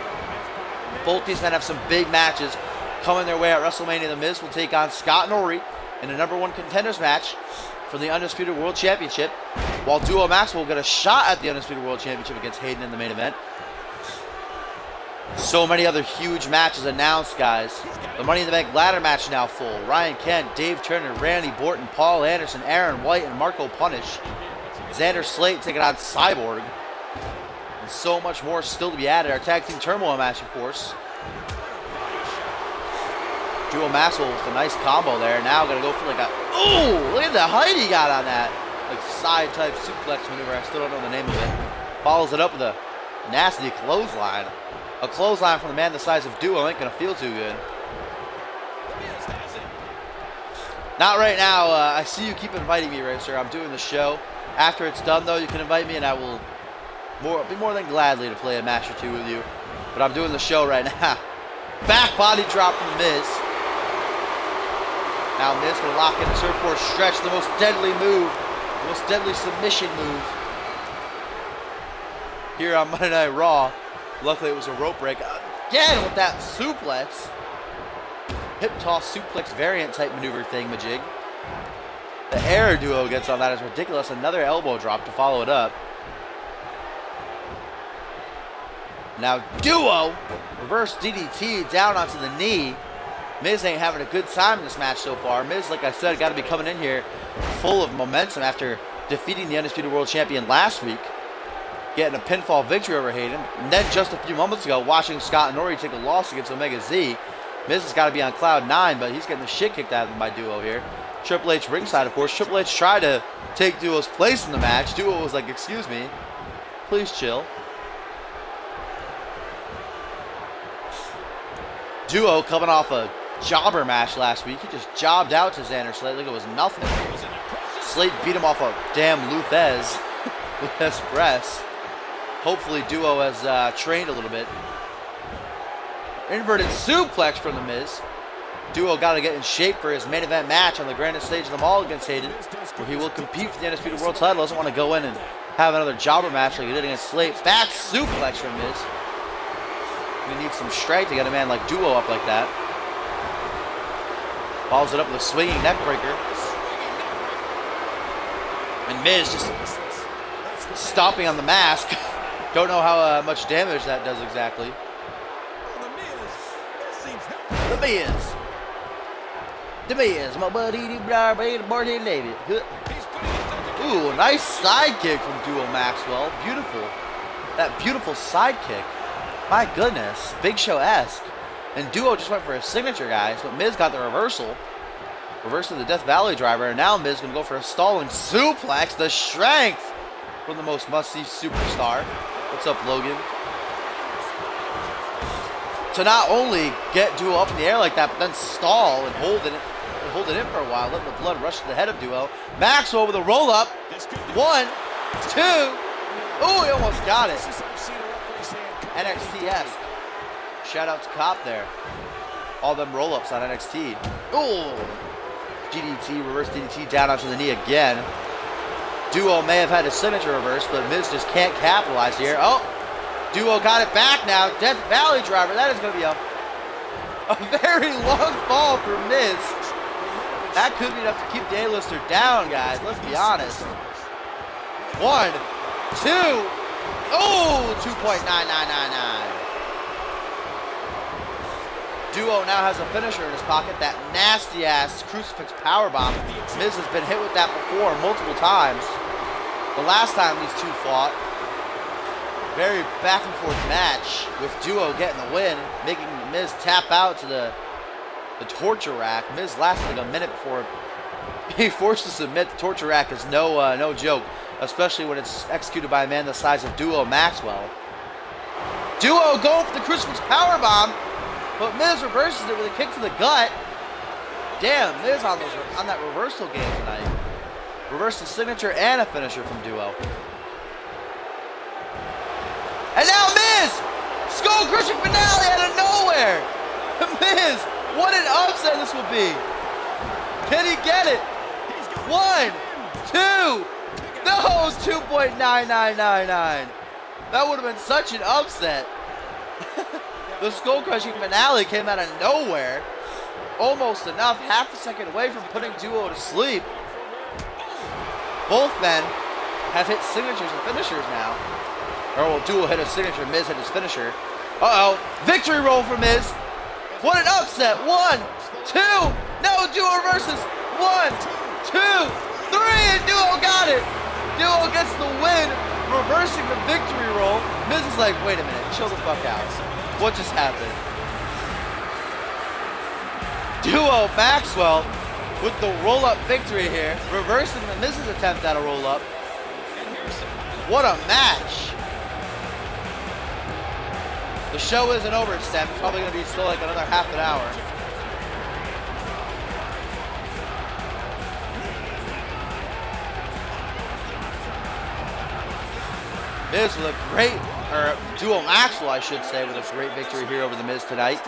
A: Both these men have some big matches coming their way at WrestleMania. The Miz will take on Scott Norrie in a #1 contenders match for the Undisputed World Championship, while Duo Maxwell will get a shot at the Undisputed World Championship against Hayden in the main event. So many other huge matches announced, guys. The Money in the Bank ladder match now full. Ryan Kent, Dave Turner, Randy Borton, Paul Anderson, Aaron White, and Marco Punish. Xander Slate taking on Cyborg. And so much more still to be added. Our tag team turmoil match, of course. Duo Maxwell with a nice combo there. Now gonna go for like a, ooh, look at the height he got on that. Like side type suplex maneuver. I still don't know the name of it. Follows it up with a nasty clothesline. A clothesline from the man the size of Duo ain't gonna feel too good. Not right now. I see you keep inviting me, Racer. I'm doing the show. After it's done, though, you can invite me, and I will be more than gladly to play a match or two with you. But I'm doing the show right now. Back body drop from Miz. Now Miz gonna lock in the surfboard stretch, the most deadly move, the most deadly submission move here on Monday Night Raw. Luckily, it was a rope break. Again with that suplex. Hip toss suplex variant type maneuver thingamajig. The air Duo gets on that is ridiculous. Another elbow drop to follow it up. Now Duo, reverse DDT down onto the knee. Miz ain't having a good time in this match so far. Miz, like I said, got to be coming in here full of momentum after defeating the Undisputed World Champion last week. Getting a pinfall victory over Hayden. And then just a few moments ago, watching Scott Norrie take a loss against Omega Z. Miz has got to be on cloud 9, but he's getting the shit kicked out of him by Duo here. Triple H ringside, of course. Triple H tried to take Duo's place in the match. Duo was like, excuse me, please chill. Duo coming off a jobber match last week. He just jobbed out to Xander Slate like it was nothing. Slate beat him off a damn Luthez press. Hopefully Duo has trained a little bit. Inverted suplex from the Miz. Duo got to get in shape for his main event match on the grandest stage of them all against Hayden, where he will compete for the Undisputed World title. Doesn't want to go in and have another jobber match like he did against Slate. Back suplex from Miz. We need some strength to get a man like Duo up like that. Follows it up with a swinging neckbreaker. And Miz just stomping on the mask. Don't know how much damage that does exactly. The Miz, my buddy, Martin David. Ooh, nice sidekick from Duo Maxwell. Beautiful. That beautiful sidekick. My goodness, Big Show-esque. And Duo just went for his signature, guys, but Miz got the reversal. Reversal of the Death Valley driver, and now Miz going to go for a stalling suplex. The strength from the most must-see superstar. What's up, Logan? To not only get Duo up in the air like that, but then stall and hold it in for a while, letting the blood rush to the head of Duo. Maxwell with a roll-up. 1, 2. Oh, he almost got it. NXT-esque. Shout out to Cop there. All them roll-ups on NXT. Oh, DDT, reverse DDT down onto the knee again. Duo may have had a signature reverse, but Miz just can't capitalize here. Oh, Duo got it back now. Death Valley driver. That is going to be a very long fall for Miz. That could be enough to keep the A-lister down, guys. Let's be honest. 1, 2. Oh, 2.9999. Duo now has a finisher in his pocket, that nasty-ass crucifix powerbomb. Miz has been hit with that before multiple times. The last time these two fought. Very back and forth match with Duo getting the win, making Miz tap out to the torture rack. Miz lasted like a minute before he forced to submit. The torture rack is no joke, especially when it's executed by a man the size of Duo Maxwell. Duo going for the crucifix powerbomb, but Miz reverses it with a kick to the gut. Damn, Miz on that reversal game tonight. Reversed the signature and a finisher from Duo. And now Miz! Skull crushing finale out of nowhere! Miz, what an upset this will be! Can he get it? 1, 2, no, 2.9999. That would have been such an upset. The skull crushing finale came out of nowhere. Almost enough, half a second away from putting Duo to sleep. Both men have hit signatures and finishers now. Or well, Duo hit a signature, Miz hit his finisher. Uh-oh, victory roll for Miz. What an upset, 1, 2, no, Duo reverses. 1, 2, 3, and Duo got it. Duo gets the win, reversing the victory roll. Miz is like, wait a minute, chill the fuck out. What just happened? Duo Maxwell with the roll-up victory here, reversing the Miz's attempt at a roll-up. What a match. The show isn't over, Steph. It's probably going to be still like another half an hour. Miz with a great, or Duo Maxwell, I should say, with a great victory here over the Miz tonight.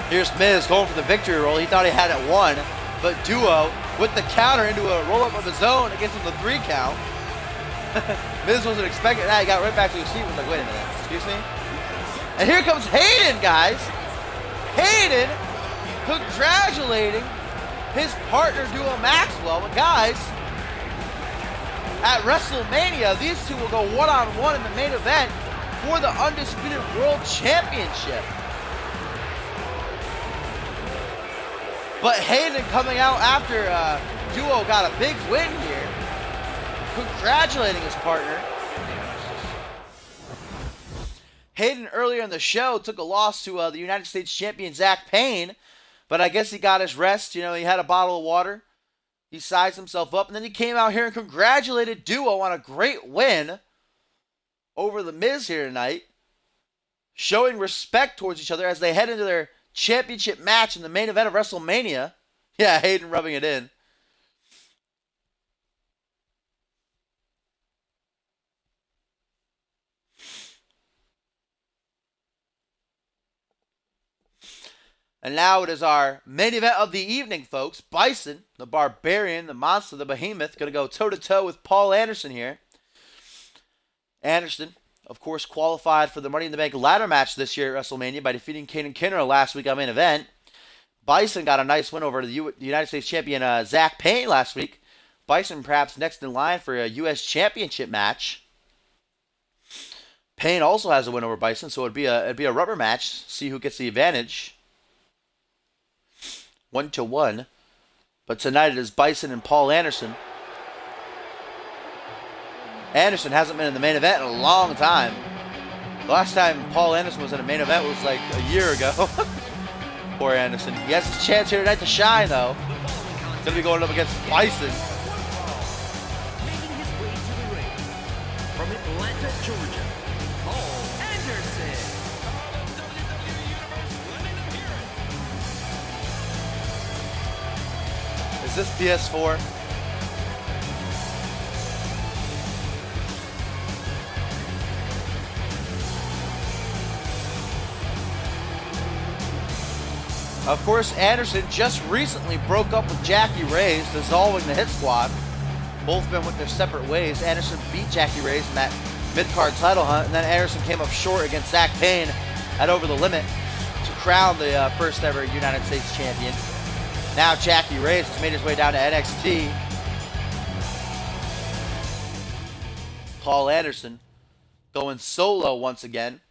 A: Here's Miz going for the victory roll. He thought he had it won, but Duo with the counter into a roll-up of his own against him the 3 count. Miz wasn't expecting that. He got right back to his seat. Was like, wait a minute, excuse me? And here comes Hayden, guys. Hayden congratulating his partner, Duo Maxwell. But guys, at WrestleMania, these two will go one-on-one in the main event for the Undisputed World Championship. But Hayden coming out after Duo got a big win here, congratulating his partner. Hayden earlier in the show took a loss to the United States champion Zach Payne, but I guess he got his rest. You know, he had a bottle of water. He sized himself up, and then he came out here and congratulated Duo on a great win over the Miz here tonight, showing respect towards each other as they head into their championship match in the main event of WrestleMania. Yeah, Hayden rubbing it in. And now it is our main event of the evening, folks. Bison, the Barbarian, the Monster, the Behemoth, going to go toe-to-toe with Paul Anderson here. Anderson, of course, qualified for the Money in the Bank ladder match this year at WrestleMania by defeating Kaden Kinner last week on main event. Bison got a nice win over the United States champion Zach Payne last week. Bison perhaps next in line for a U.S. Championship match. Payne also has a win over Bison, so it'd be a rubber match. See who gets the advantage. 1-1. But tonight it is Bison and Paul Anderson. Anderson hasn't been in the main event in a long time. The last time Paul Anderson was in a main event was like a year ago. Poor Anderson. He has his chance here tonight to shine, though. He's going to be going up against Bison.
B: Making his way to the ring from Atlanta, Georgia, Paul Anderson.
A: Is this PS4? Of course, Anderson just recently broke up with Jackie Reyes, dissolving the Hit Squad. Both been with their separate ways. Anderson beat Jackie Reyes in that mid-card title hunt, and then Anderson came up short against Zach Payne at Over the Limit to crown the first ever United States champion. Now Jackie Reyes has made his way down to NXT. Paul Anderson going solo once again.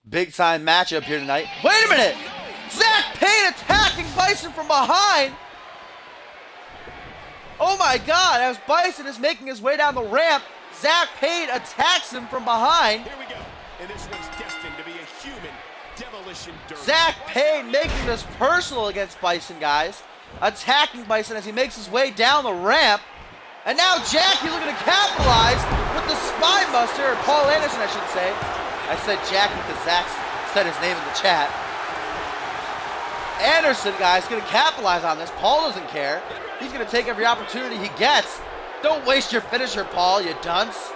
A: Big time matchup here tonight. Wait a minute! Zach Payne attacking Bison from behind! Oh my god, as Bison is making his way down the ramp, Zach Payne attacks him from behind.
C: Here we go. And this one's destined to be a human demolition derby.
A: Zach Payne making this personal against Bison, guys. Attacking Bison as he makes his way down the ramp. And now Jackie looking to capitalize with the Spine Buster, or Paul Anderson, I should say. I said Jackie because Zach said his name in the chat. Anderson, guys, going to capitalize on this. Paul doesn't care. He's going to take every opportunity he gets. Don't waste your finisher, Paul, you dunce.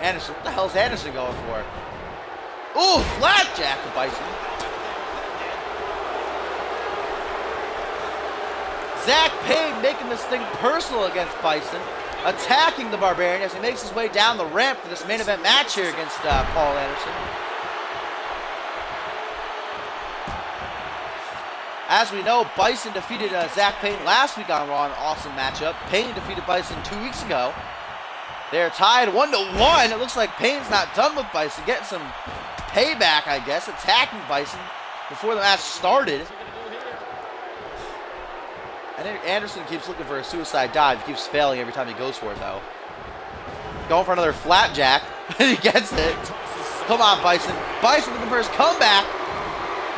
A: Anderson, what the hell is Anderson going for? Ooh, flapjack to Bison. Zach Payne making this thing personal against Bison, attacking the Barbarian as he makes his way down the ramp for this main event match here against Paul Anderson. As we know, Bison defeated Zach Payne last week on Raw in an awesome matchup. Payne defeated Bison 2 weeks ago. They're tied 1-1. It looks like Payne's not done with Bison. Getting some payback, I guess, attacking Bison before the match started. I think Anderson keeps looking for a suicide dive. He keeps failing every time he goes for it, though. Going for another flapjack. He gets it. Come on, Bison. Bison looking for his comeback.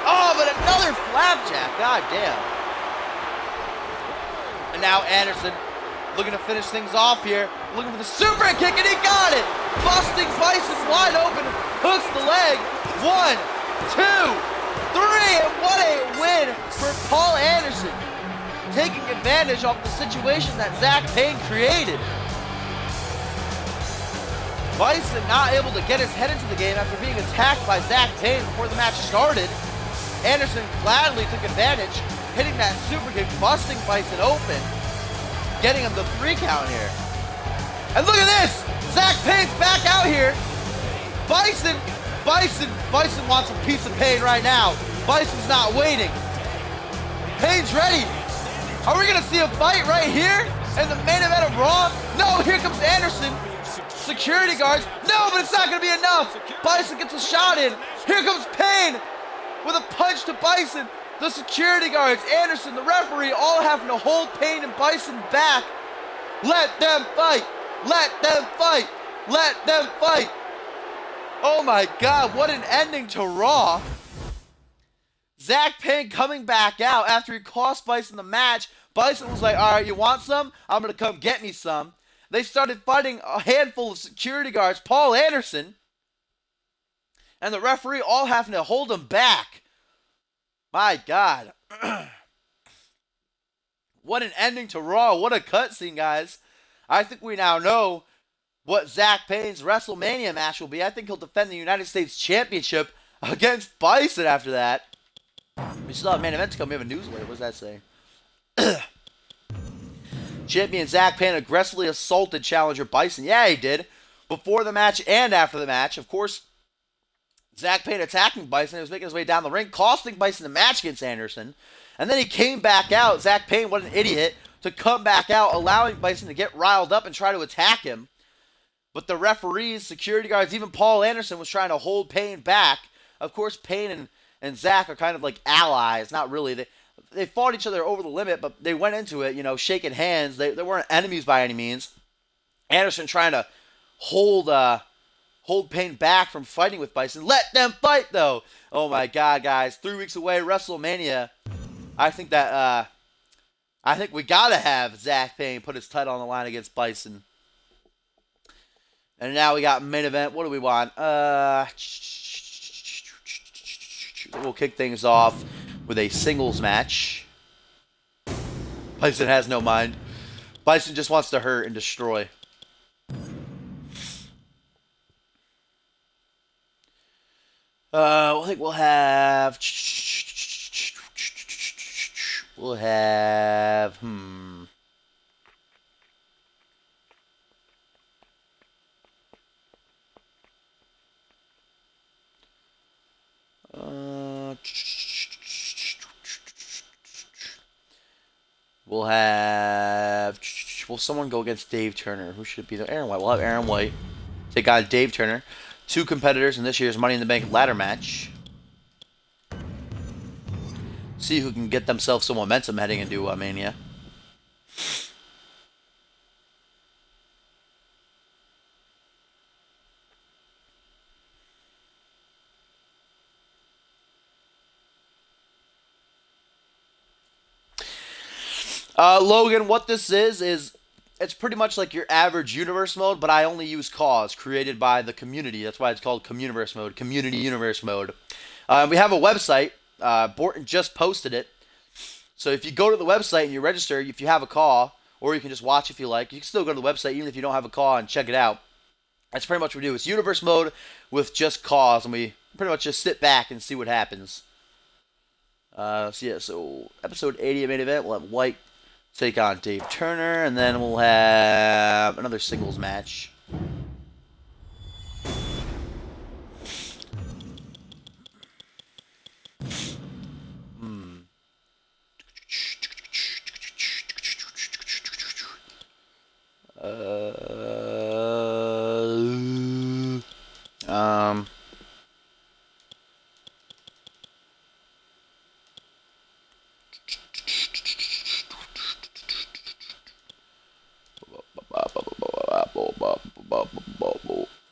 A: Oh, but another flapjack. God damn. And now Anderson looking to finish things off here. Looking for the super kick, and he got it. Busting Bison wide open. Hooks the leg. 1, 2, 3. And what a win for Paul Anderson. Taking advantage of the situation that Zach Payne created. Bison not able to get his head into the game after being attacked by Zach Payne before the match started. Anderson gladly took advantage, hitting that super kick, busting Bison open, getting him the 3 count here. And look at this! Zach Payne's back out here. Bison wants a piece of Payne right now. Bison's not waiting. Payne's ready. Are we going to see a fight right here in the main event of Raw? No, here comes Anderson. Security guards. No, but it's not going to be enough. Bison gets a shot in. Here comes Payne with a punch to Bison. The security guards, Anderson, the referee, all having to hold Payne and Bison back. Let them fight. Let them fight. Let them fight. Oh my God, what an ending to Raw. Zach Payne coming back out after he cost Bison the match. Bison was like, all right, you want some? I'm going to come get me some. They started fighting a handful of security guards, Paul Anderson, and the referee all having to hold him back. My God. What an ending to Raw. What a cutscene, guys. I think we now know what Zach Payne's WrestleMania match will be. I think he'll defend the United States Championship against Bison after that. We still have main event to come. We have a news alert. What does that say? Champion Zach Payne aggressively assaulted challenger Bison. Yeah, he did. Before the match and after the match. Of course, Zach Payne attacking Bison. He was making his way down the ring, costing Bison the match against Anderson. And then he came back out. Zach Payne, what an idiot, to come back out, allowing Bison to get riled up and try to attack him. But the referees, security guards, even Paul Anderson was trying to hold Payne back. Of course, Payne and Zach are kind of like allies. Not really. They fought each other over the limit, but they went into it, shaking hands. They weren't enemies by any means. Anderson trying to hold Payne back from fighting with Bison. Let them fight, though. Oh, my God, guys. 3 weeks away, WrestleMania. I think we got to have Zach Payne put his title on the line against Bison. And now we got main event. What do we want? We'll kick things off with a singles match. Bison has no mind. Bison just wants to hurt and destroy. I think we'll have... match. Will someone go against Dave Turner? Who should it be? Aaron White. We'll have Aaron White take on Dave Turner. 2 competitors in this year's Money in the Bank ladder match. See who can get themselves some momentum heading into Mania. Logan, what this is it's pretty much like your average universe mode, but I only use cause created by the community. That's why it's called Communiverse mode, Community Universe mode. We have a website. Borton just posted it. So if you go to the website and you register, if you have a call, or you can just watch if you like, you can still go to the website even if you don't have a call and check it out. That's pretty much what we do. It's universe mode with just cause, and we pretty much just sit back and see what happens. So episode 80 of main event, we'll have White take on Dave Turner, and then we'll have another singles match.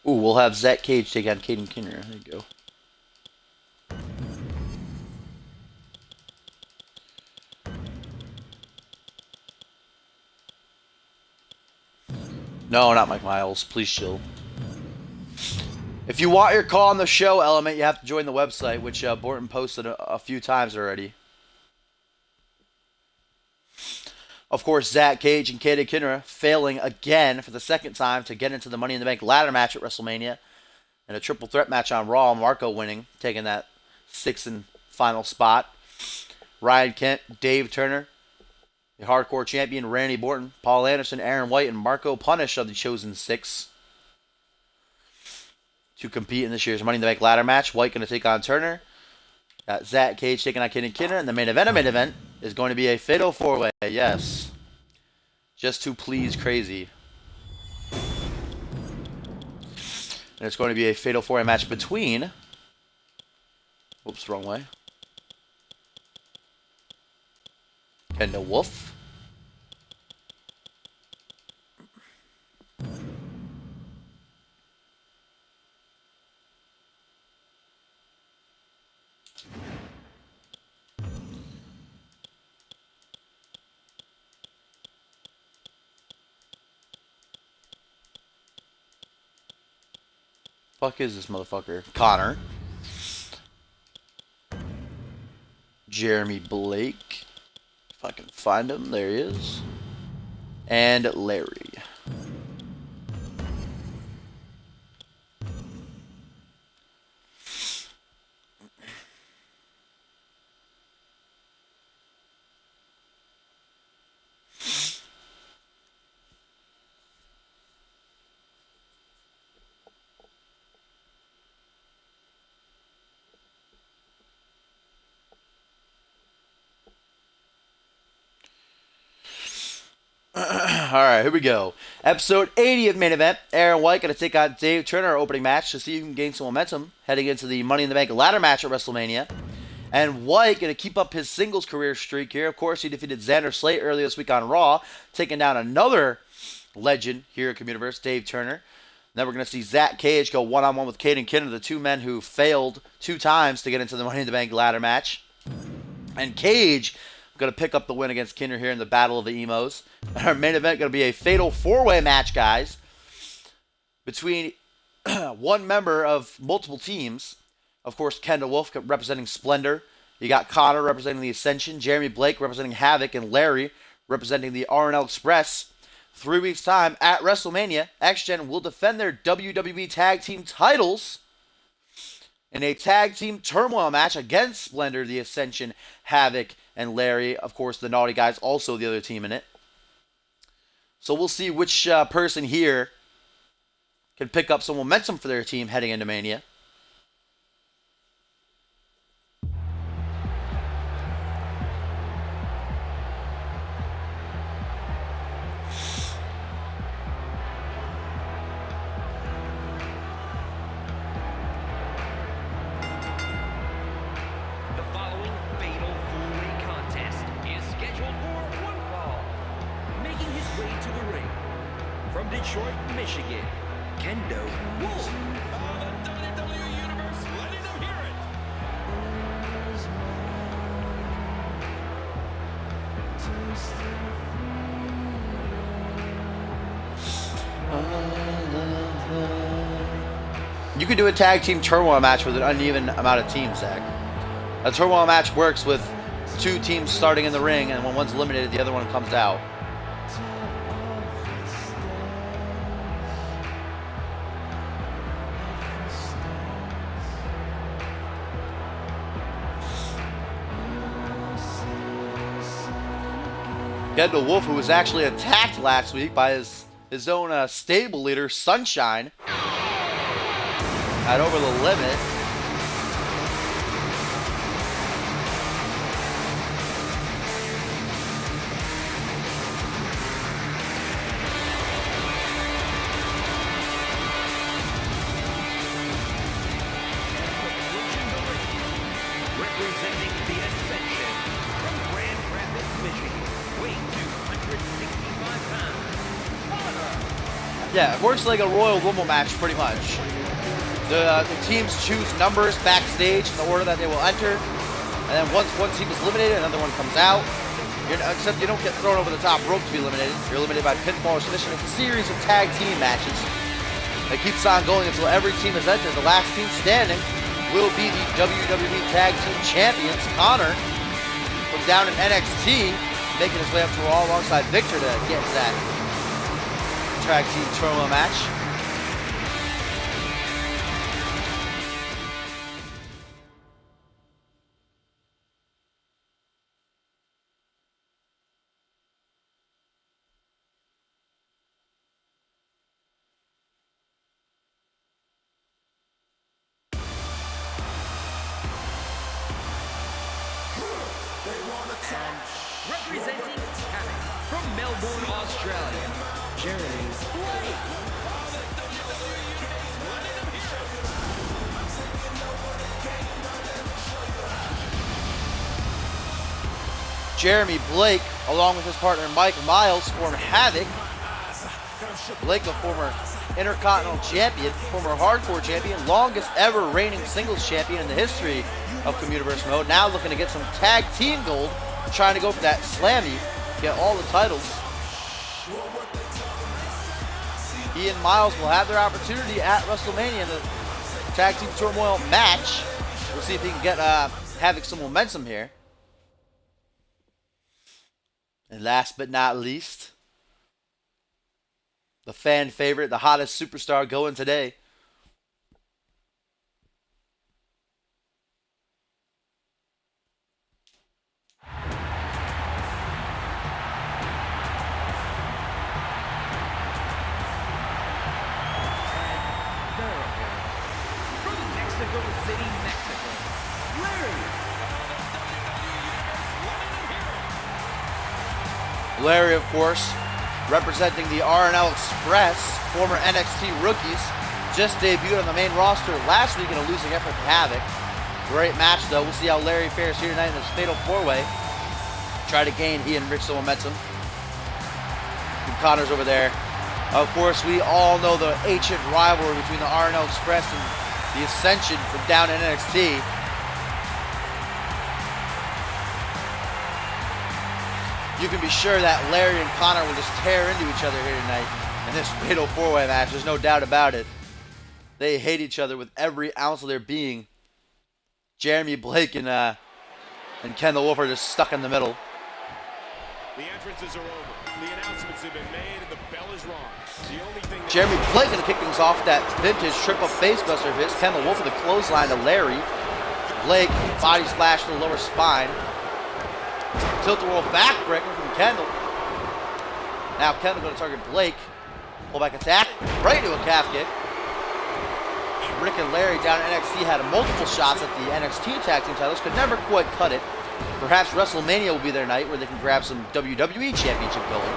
A: Ooh, we'll have Zach Cage take on Caden Kinner. There you go. No, not Mike Miles. Please chill. If you want your call on the show, Element, you have to join the website, which Borton posted a few times already. Of course, Zach Cage and Caden Kinner failing again for the second time to get into the Money in the Bank ladder match at WrestleMania. And a triple threat match on Raw, Marco winning, taking that 6th and final spot. Ryan Kent, Dave Turner, the hardcore champion, Randy Borton, Paul Anderson, Aaron White, and Marco Punish of the Chosen 6 to compete in this year's Money in the Bank ladder match. White going to take on Turner. Got Zach Cage taking on Caden Kinner. And the main event is going to be a fatal 4-way. Yes. Just to please Crazy. And it's going to be a fatal 4-way match between... Oops, wrong way. Kendall Wolf. Fuck is this motherfucker? Connor. Jeremy Blake. If I can find him, there he is. And Larry. Alright, here we go. Episode 80 of Main Event. Aaron White going to take on Dave Turner, our opening match, to see who can gain some momentum heading into the Money in the Bank ladder match at WrestleMania. And White going to keep up his singles career streak here. Of course, he defeated Xander Slate earlier this week on Raw, taking down another legend here at Communiverse, Dave Turner. Then we're going to see Zach Cage go one-on-one with Caden Kinner, the two men who failed 2 times to get into the Money in the Bank ladder match. And Cage going to pick up the win against Kinner here in the Battle of the Emos. And our main event going to be a fatal 4-way match, guys, between one member of multiple teams. Of course, Kendall Wolf representing Splendor. You got Connor representing the Ascension, Jeremy Blake representing Havoc, and Larry representing the RNL Express. 3 weeks' time at WrestleMania, X-Gen will defend their WWE Tag Team titles in a Tag Team Turmoil match against Splendor, the Ascension, Havoc, and Larry. Of course, the Naughty Guys, also the other team in it. So we'll see which person here can pick up some momentum for their team heading into Mania.
B: Detroit, Michigan, Kendo Wolf.
C: The WWE Universe letting them hear it.
A: You could do a tag team turmoil match with an uneven amount of teams, Zach. A turmoil match works with 2 teams starting in the ring, and when one's eliminated, the other one comes out. Kendall Wolf, who was actually attacked last week by his own stable leader, Sunshine, at Over the Limit.
B: Representing the Ascension from Grand Rapids, Michigan, weighing 265 pounds.
A: Yeah, it works like a Royal Rumble match, pretty much. The teams choose numbers backstage in the order that they will enter, and then once one team is eliminated, another one comes out. Except you don't get thrown over the top rope to be eliminated. You're eliminated by pinfall or submission. It's a series of tag team matches that keeps on going until every team is entered. The last team standing will be the WWE Tag Team Champions, Connor, from down in NXT, making his way up to Raw alongside Victor to get to that tag team turmoil match.
B: Representing Havoc from Melbourne, Australia, Jeremy Blake.
A: Jeremy Blake, along with his partner Mike Miles, form Havoc. Blake, a former Intercontinental Champion, former Hardcore Champion, longest ever reigning singles champion in the history of Communiverse Mode, now looking to get some tag team gold, trying to go for that Slammy, get all the titles. He and Miles will have their opportunity at WrestleMania in the tag team turmoil match. We'll see if he can get Havoc some momentum here. And last but not least, the fan favorite, the hottest superstar going today.
B: From Mexico City, Mexico, Larry.
A: Larry, of course, representing the RNL Express, former NXT rookies, just debuted on the main roster last week in a losing effort to Havoc. Great match, though. We'll see how Larry fares here tonight in this Fatal 4-Way. Try to gain he and Rich some momentum. And Connor's over there. Of course, we all know the ancient rivalry between the RNL Express and the Ascension from down in NXT. You can be sure that Larry and Connor will just tear into each other here tonight in this Fatal 4-Way match. There's no doubt about it. They hate each other with every ounce of their being. Jeremy Blake and Ken the Wolf are just stuck in the middle.
C: The entrances are over. The announcements have been made, and the bell is rung. The only thing
A: Jeremy Blake going to kick things off that vintage triple facebuster of his. Ken the Wolf with a clothesline to Larry. Blake, body splash to the lower spine. Tilt-a-whirl backbreaker from Kendall. Now Kendall going to target Blake. Pullback attack, right into a calf kick. Rick and Larry down at NXT had multiple shots at the NXT tag team titles, could never quite cut it. Perhaps WrestleMania will be their night where they can grab some WWE Championship gold.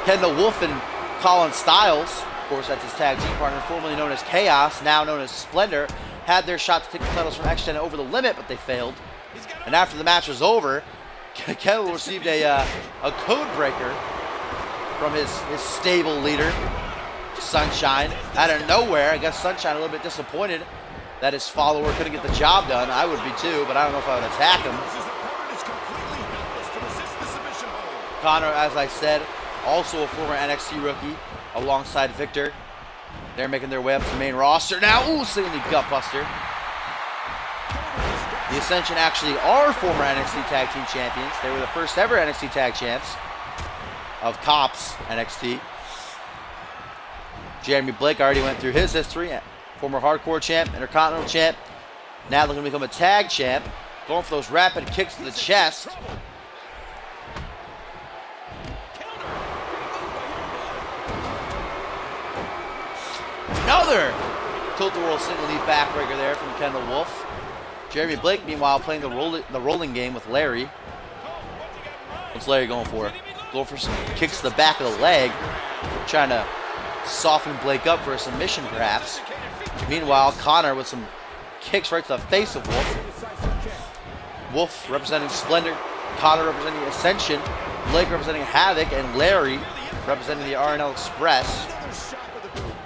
A: Kendall Wolf and Colin Styles, of course that's his tag team partner, formerly known as Chaos, now known as Splendor, had their shot to take the titles from X-Gen Over the Limit, but they failed. And after the match was over, Kendall received a code breaker from his stable leader, Sunshine. Out of nowhere, I guess Sunshine a little bit disappointed that his follower couldn't get the job done. I would be too, but I don't know if I would attack him. Connor, as I said, also a former NXT rookie alongside Victor. They're making their way up to the main roster now. Ooh, seeing the gutbuster. The Ascension actually are former NXT Tag Team Champions. They were the first ever NXT Tag Champs of Cops NXT. Jeremy Blake already went through his history. Former Hardcore Champ, Intercontinental Champ. Now looking to become a Tag Champ. Going for those rapid kicks to the chest. Another Tilt-A-Whirl single knee backbreaker there from Kendall Wolf. Jeremy Blake, meanwhile, playing the rolling game with Larry. What's Larry going for? Going for some kicks to the back of the leg. Trying to soften Blake up for a submission, perhaps. Meanwhile, Connor with some kicks right to the face of Wolf. Wolf representing Splendor. Connor representing Ascension. Blake representing Havoc. And Larry representing the RNL Express.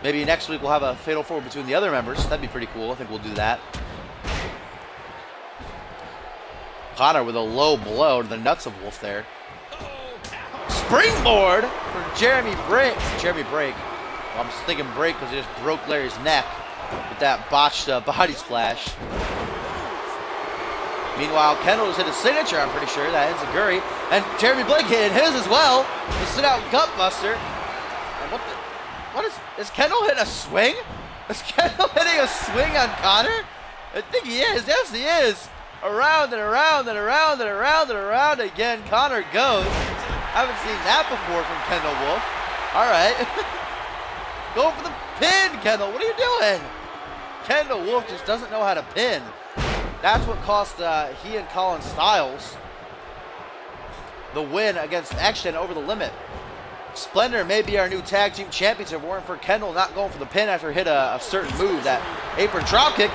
A: Maybe next week we'll have a Fatal 4 between the other members. That'd be pretty cool. I think we'll do that. Connor with a low blow to the nuts of Wolf there. Springboard for Jeremy Break. I'm just thinking break because he just broke Larry's neck with that botched body splash. Meanwhile, Kendall just hit his signature, I'm pretty sure. That enziguri. And Jeremy Blake hit his as well. The sit-out gutbuster. And what is Kendall hitting a swing? Is Kendall hitting a swing on Connor? I think he is. Yes, he is. Around and around and around and around and around again. Connor goes. Haven't seen that before from Kendall Wolf. All right. Go for the pin, Kendall. What are you doing? Kendall Wolf just doesn't know how to pin. That's what cost he and Colin Styles the win against Action over the limit. Splendor may be our new tag team champions if it weren't for Kendall not going for the pin after hit a certain move, that apron dropkick.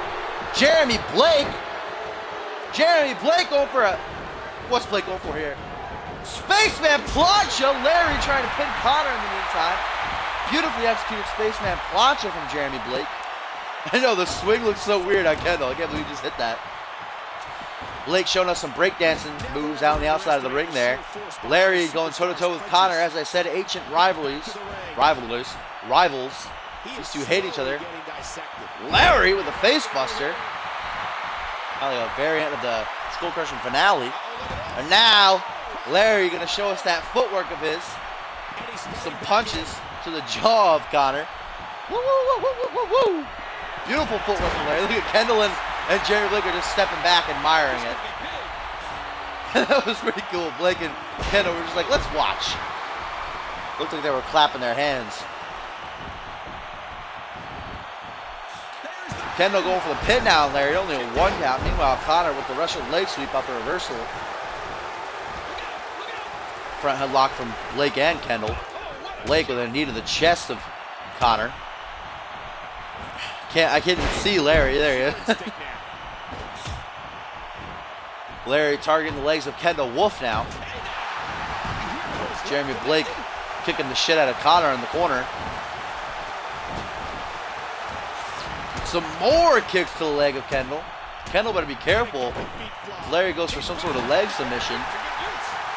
A: Jeremy Blake going for a... What's Blake going for here? Spaceman Plancha. Larry trying to pin Connor in the meantime. Beautifully executed Spaceman Plancha from Jeremy Blake. I know, the swing looks so weird on Kendall. I can't believe he just hit that. Blake showing us some breakdancing moves out on the outside of the ring there. Larry going toe-to-toe with Connor. As I said, ancient rivals. These two hate each other. Larry with a face buster. Probably a variant of the Skull Crushing finale. And now, Larry going to show us that footwork of his. Some punches to the jaw of Connor. Woo, woo, woo, woo, woo, woo. Beautiful footwork from Larry. Look at Kendall and Jeremy Blake are just stepping back, admiring it. That was pretty cool. Blake and Kendall were just like, let's watch. Looked like they were clapping their hands. Kendall going for the pin now, Larry. Only a 1 count. Meanwhile, Connor with the Russian leg sweep out the reversal. Front headlock from Blake and Kendall. Blake with a knee to the chest of Connor. I can't even see Larry. There he is. Larry targeting the legs of Kendall Wolf now. Jeremy Blake kicking the shit out of Connor in the corner. Some more kicks to the leg of Kendall. Kendall better be careful. Larry goes for some sort of leg submission.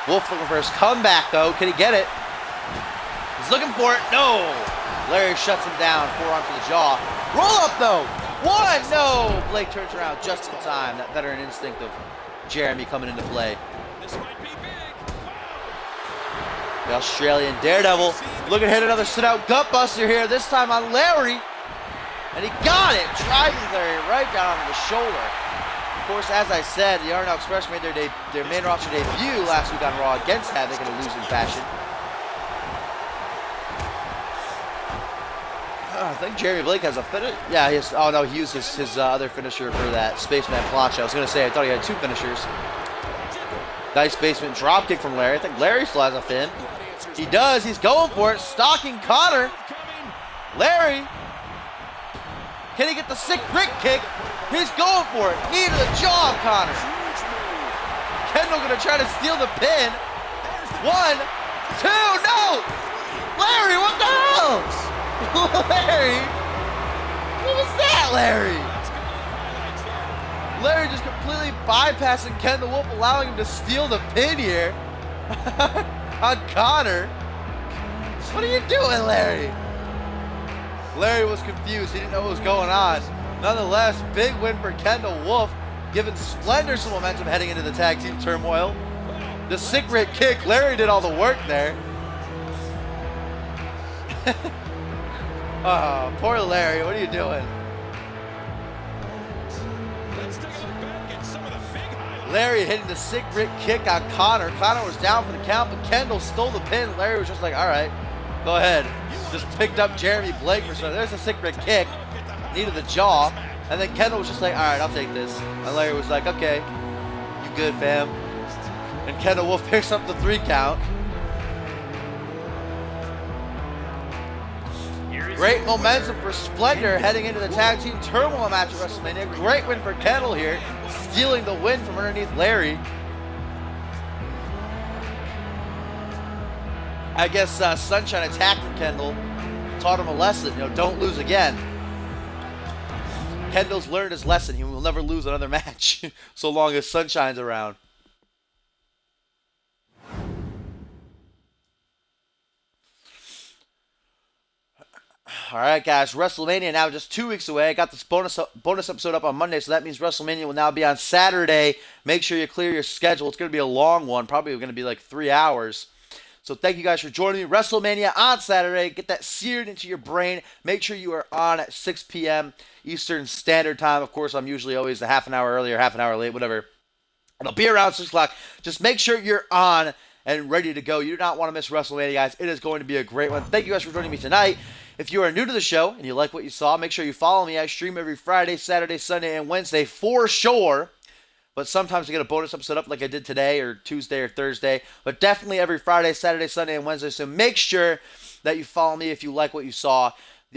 A: Wolf looking for his comeback though. Can he get it? He's looking for it. No. Larry shuts him down. Forearm to the jaw. Roll up though. 1. No. Blake turns around just in time. That veteran instinct of Jeremy coming into play.
C: This might be big.
A: The Australian Daredevil looking to hit another sit-out gutbuster here. This time on Larry. And he got it. Driving Larry right down on the shoulder. Of course, as I said, the RNL Express made their main roster debut last week on Raw against Havoc in a losing fashion. I think Jeremy Blake has a finish. Yeah, he has. Oh no, he used his other finisher for that Spaceman Plancha. I was gonna say I thought he had 2 finishers. Nice basement dropkick from Larry. I think Larry still has a fin. He does. He's going for it. Stalking Connor. Larry. Can he get the sick brick kick? He's going for it. Knee to the jaw of Connor. Kendall gonna try to steal the pin. 1, 2, no! Larry, what the hell? Larry? What was that, Larry? Larry just completely bypassing Ken the Wolf, allowing him to steal the pin here on Connor. What are you doing, Larry? Larry was confused. He didn't know what was going on. Nonetheless, big win for Kendall Wolf, giving Splendor some momentum heading into the tag team turmoil. The secret kick, Larry did all the work there. Oh, poor Larry, what are you doing? Larry hitting the secret kick on Connor. Connor was down for the count, but Kendall stole the pin. Larry was just like, all right, go ahead. Just picked up Jeremy Blake for something. There's a secret kick. Needed the jaw. And then Kendall was just like, all right, I'll take this. And Larry was like, okay, you good, fam. And Kendall Wolf picks up the 3 count. Great momentum for Splendor heading into the tag team turmoil match at WrestleMania. Great win for Kendall here, stealing the win from underneath Larry. I guess Sunshine attacking Kendall taught him a lesson. You know, don't lose again. Kendall's learned his lesson. He will never lose another match so long as Sunshine's around. All right, guys, WrestleMania now just 2 weeks away. I got this bonus episode up on Monday, so that means WrestleMania will now be on Saturday. Make sure you clear your schedule. It's going to be a long one, probably going to be like 3 hours. So thank you guys for joining me. WrestleMania on Saturday. Get that seared into your brain. Make sure you are on at 6 p.m. Eastern Standard Time. Of course, I'm usually always a half an hour early or half an hour late, whatever. It'll be around 6 o'clock. Just make sure you're on and ready to go. You do not want to miss WrestleMania, guys. It is going to be a great one. Thank you guys for joining me tonight. If you are new to the show and you like what you saw, make sure you follow me. I stream every Friday, Saturday, Sunday, and Wednesday for sure. But sometimes I get a bonus episode up like I did today or Tuesday or Thursday. But definitely every Friday, Saturday, Sunday, and Wednesday. So make sure that you follow me if you like what you saw.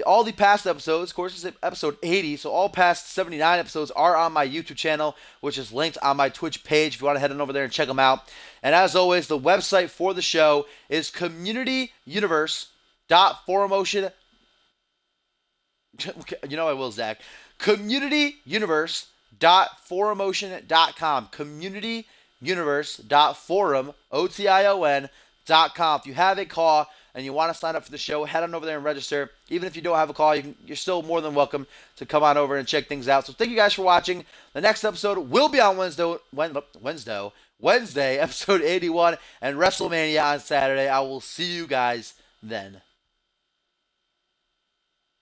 A: All the past episodes, of course, this is episode 80. So all past 79 episodes are on my YouTube channel, which is linked on my Twitch page if you want to head on over there and check them out. And as always, the website for the show is communityuniverse.4motion. You know I will, Zach. communityuniverse.4motion.com. communityuniverse.forum.com. If you have a call and you want to sign up for the show, head on over there and register. Even if you don't have a call, you're still more than welcome to come on over and check things out. So thank you guys for watching. The next episode will be on Wednesday, episode 81, and WrestleMania on Saturday. I will see you guys then.